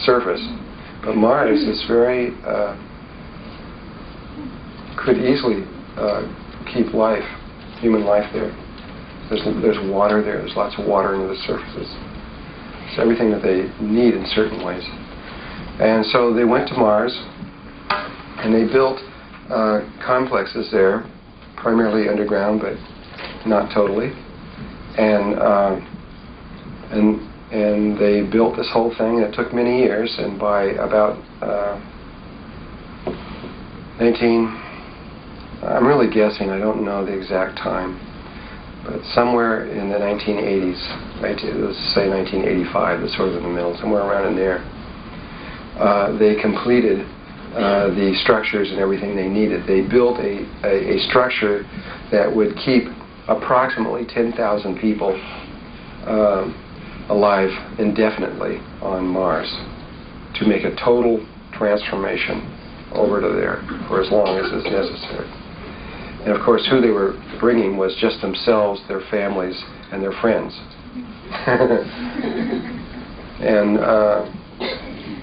surface. But Mars is very, could easily keep life, human life there. There's water there. There's lots of water under the surfaces. It's everything that they need in certain ways. And so they went to Mars, and they built complexes there, primarily underground, but not totally. And they built this whole thing, and it took many years, and by about I'm really guessing, I don't know the exact time, but somewhere in the 1980s, let's say 1985, that's sort of in the middle, somewhere around in there, they completed the structures and everything they needed. They built a structure that would keep approximately 10,000 people alive indefinitely on Mars, to make a total transformation over to there for as long as is necessary. And of course, who they were bringing was just themselves, their families, and their friends.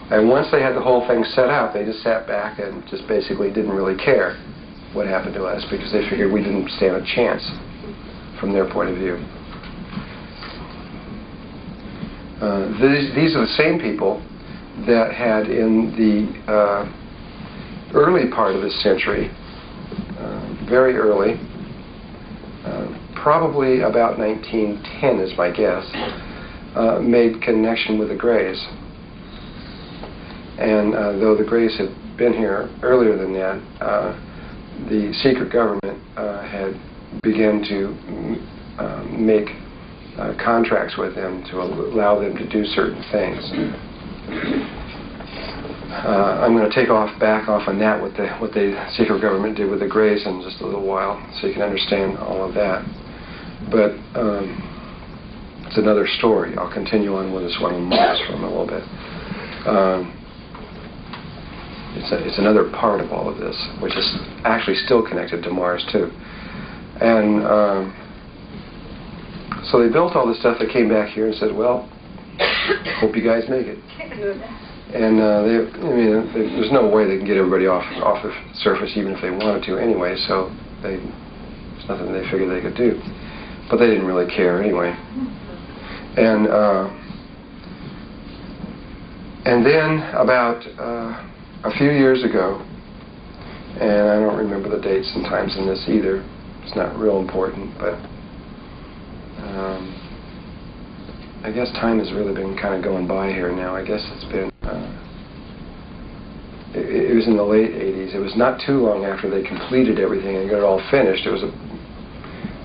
And once they had the whole thing set up, they just sat back and just basically didn't really care what happened to us, because they figured we didn't stand a chance from their point of view. These are the same people that had, in the early part of this century, very early, probably about 1910 is my guess, made connection with the Greys. And though the Greys had been here earlier than that, the secret government had begun to make contracts with them to allow them to do certain things. I'm going to take back off on that, what the secret government did with the Greys in just a little while, so you can understand all of that. But it's another story. I'll continue on with this one on Mars for a little bit. It's another part of all of this, which is actually still connected to Mars too. And so they built all this stuff. They came back here and said, well, hope you guys make it. And there's no way they can get everybody off the surface, even if they wanted to anyway, so there's nothing they figured they could do. But they didn't really care anyway. And then about a few years ago, and I don't remember the dates and times in this either, it's not real important, but I guess time has really been kind of going by here now. I guess it's been, it was in the late 80s. It was not too long after they completed everything and got it all finished. It was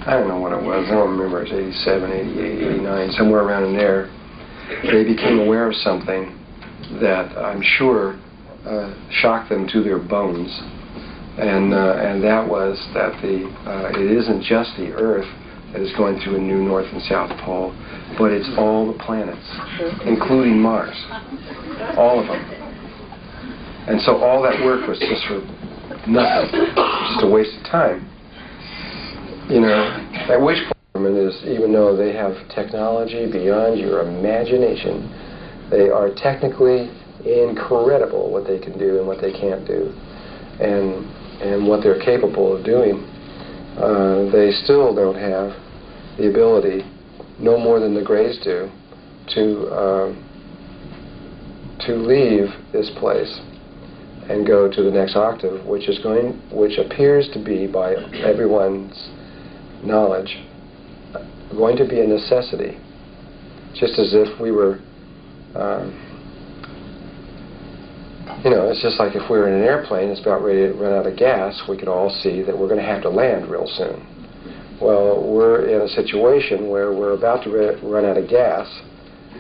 I don't know what it was. I don't remember. It was 87, 88, 89, somewhere around in there. They became aware of something that I'm sure shocked them to their bones. And that was that it isn't just the Earth that is going through a new North and South Pole, but it's all the planets, including Mars, all of them. And so all that work was just for nothing, just a waste of time. At which point is, even though they have technology beyond your imagination, they are technically incredible what they can do and what they can't do, and what they're capable of doing. They still don't have the ability, no more than the Greys do, to leave this place and go to the next octave, which appears to be, by everyone's knowledge, going to be a necessity. Just as if we were, it's just like if we were in an airplane that's about ready to run out of gas, we could all see that we're going to have to land real soon. Well, we're in a situation where we're about to run out of gas,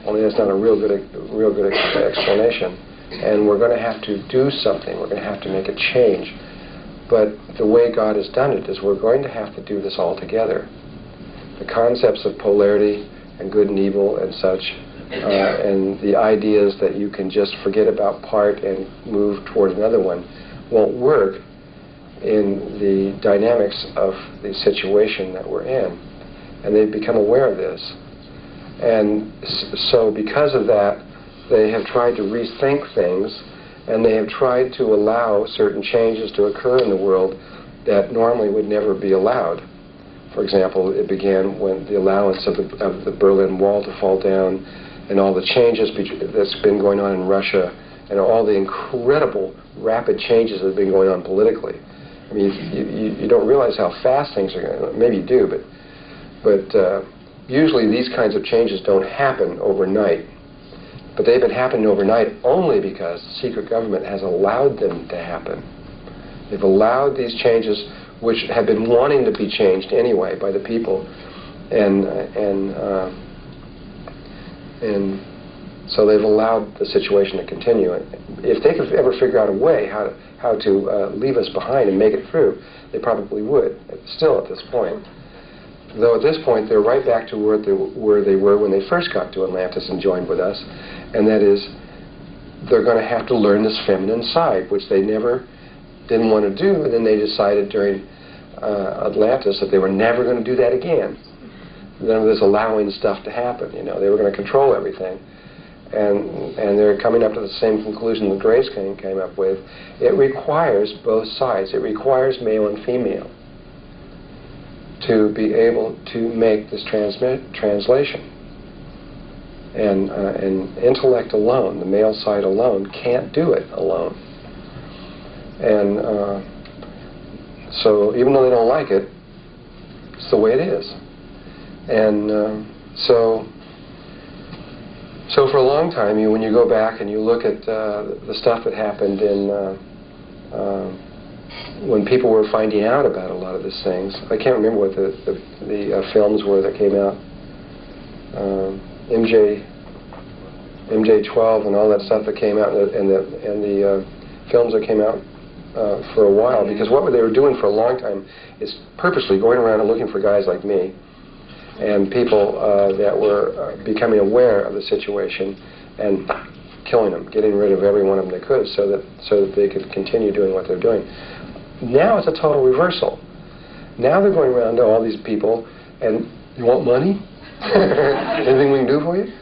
only that's not a real good explanation, and we're going to have to do something. We're going to have to make a change. But the way God has done it is we're going to have to do this all together. The concepts of polarity and good and evil and such, and the ideas that you can just forget about part and move toward another one, won't work in the dynamics of the situation that we're in. And they've become aware of this. And so because of that, they have tried to rethink things, and they have tried to allow certain changes to occur in the world that normally would never be allowed. For example, it began when the allowance of the Berlin Wall to fall down, and all the changes that's been going on in Russia, and all the incredible rapid changes that have been going on politically. I mean, you don't realize how fast things are going. Maybe you do, but usually these kinds of changes don't happen overnight. But they've been happening overnight only because the secret government has allowed them to happen. They've allowed these changes, which have been wanting to be changed anyway by the people, and so they've allowed the situation to continue. If they could ever figure out a way how to leave us behind and make it through, they probably would. Still at this point. Though at this point they're right back to where they were when they first got to Atlantis and joined with us, and that is they're going to have to learn this feminine side, which they never didn't want to do, and then they decided during Atlantis that they were never going to do that again. None of this allowing stuff to happen. They were going to control everything, and they're coming up to the same conclusion the Greys came up with. It requires both sides. It requires male and female to be able to make this translation. And intellect alone, the male side alone, can't do it alone. And so even though they don't like it, it's the way it is. And so for a long time, when you go back and you look at the stuff that happened in when people were finding out about a lot of these things, I can't remember what the films were that came out. MJ-12 and all that stuff that came out, and the films that came out for a while, because what they were doing for a long time is purposely going around and looking for guys like me and people that were becoming aware of the situation and killing them, getting rid of every one of them they could, so that they could continue doing what they're doing. Now it's a total reversal. Now they're going around to all these people and, you want money? Anything we can do for you?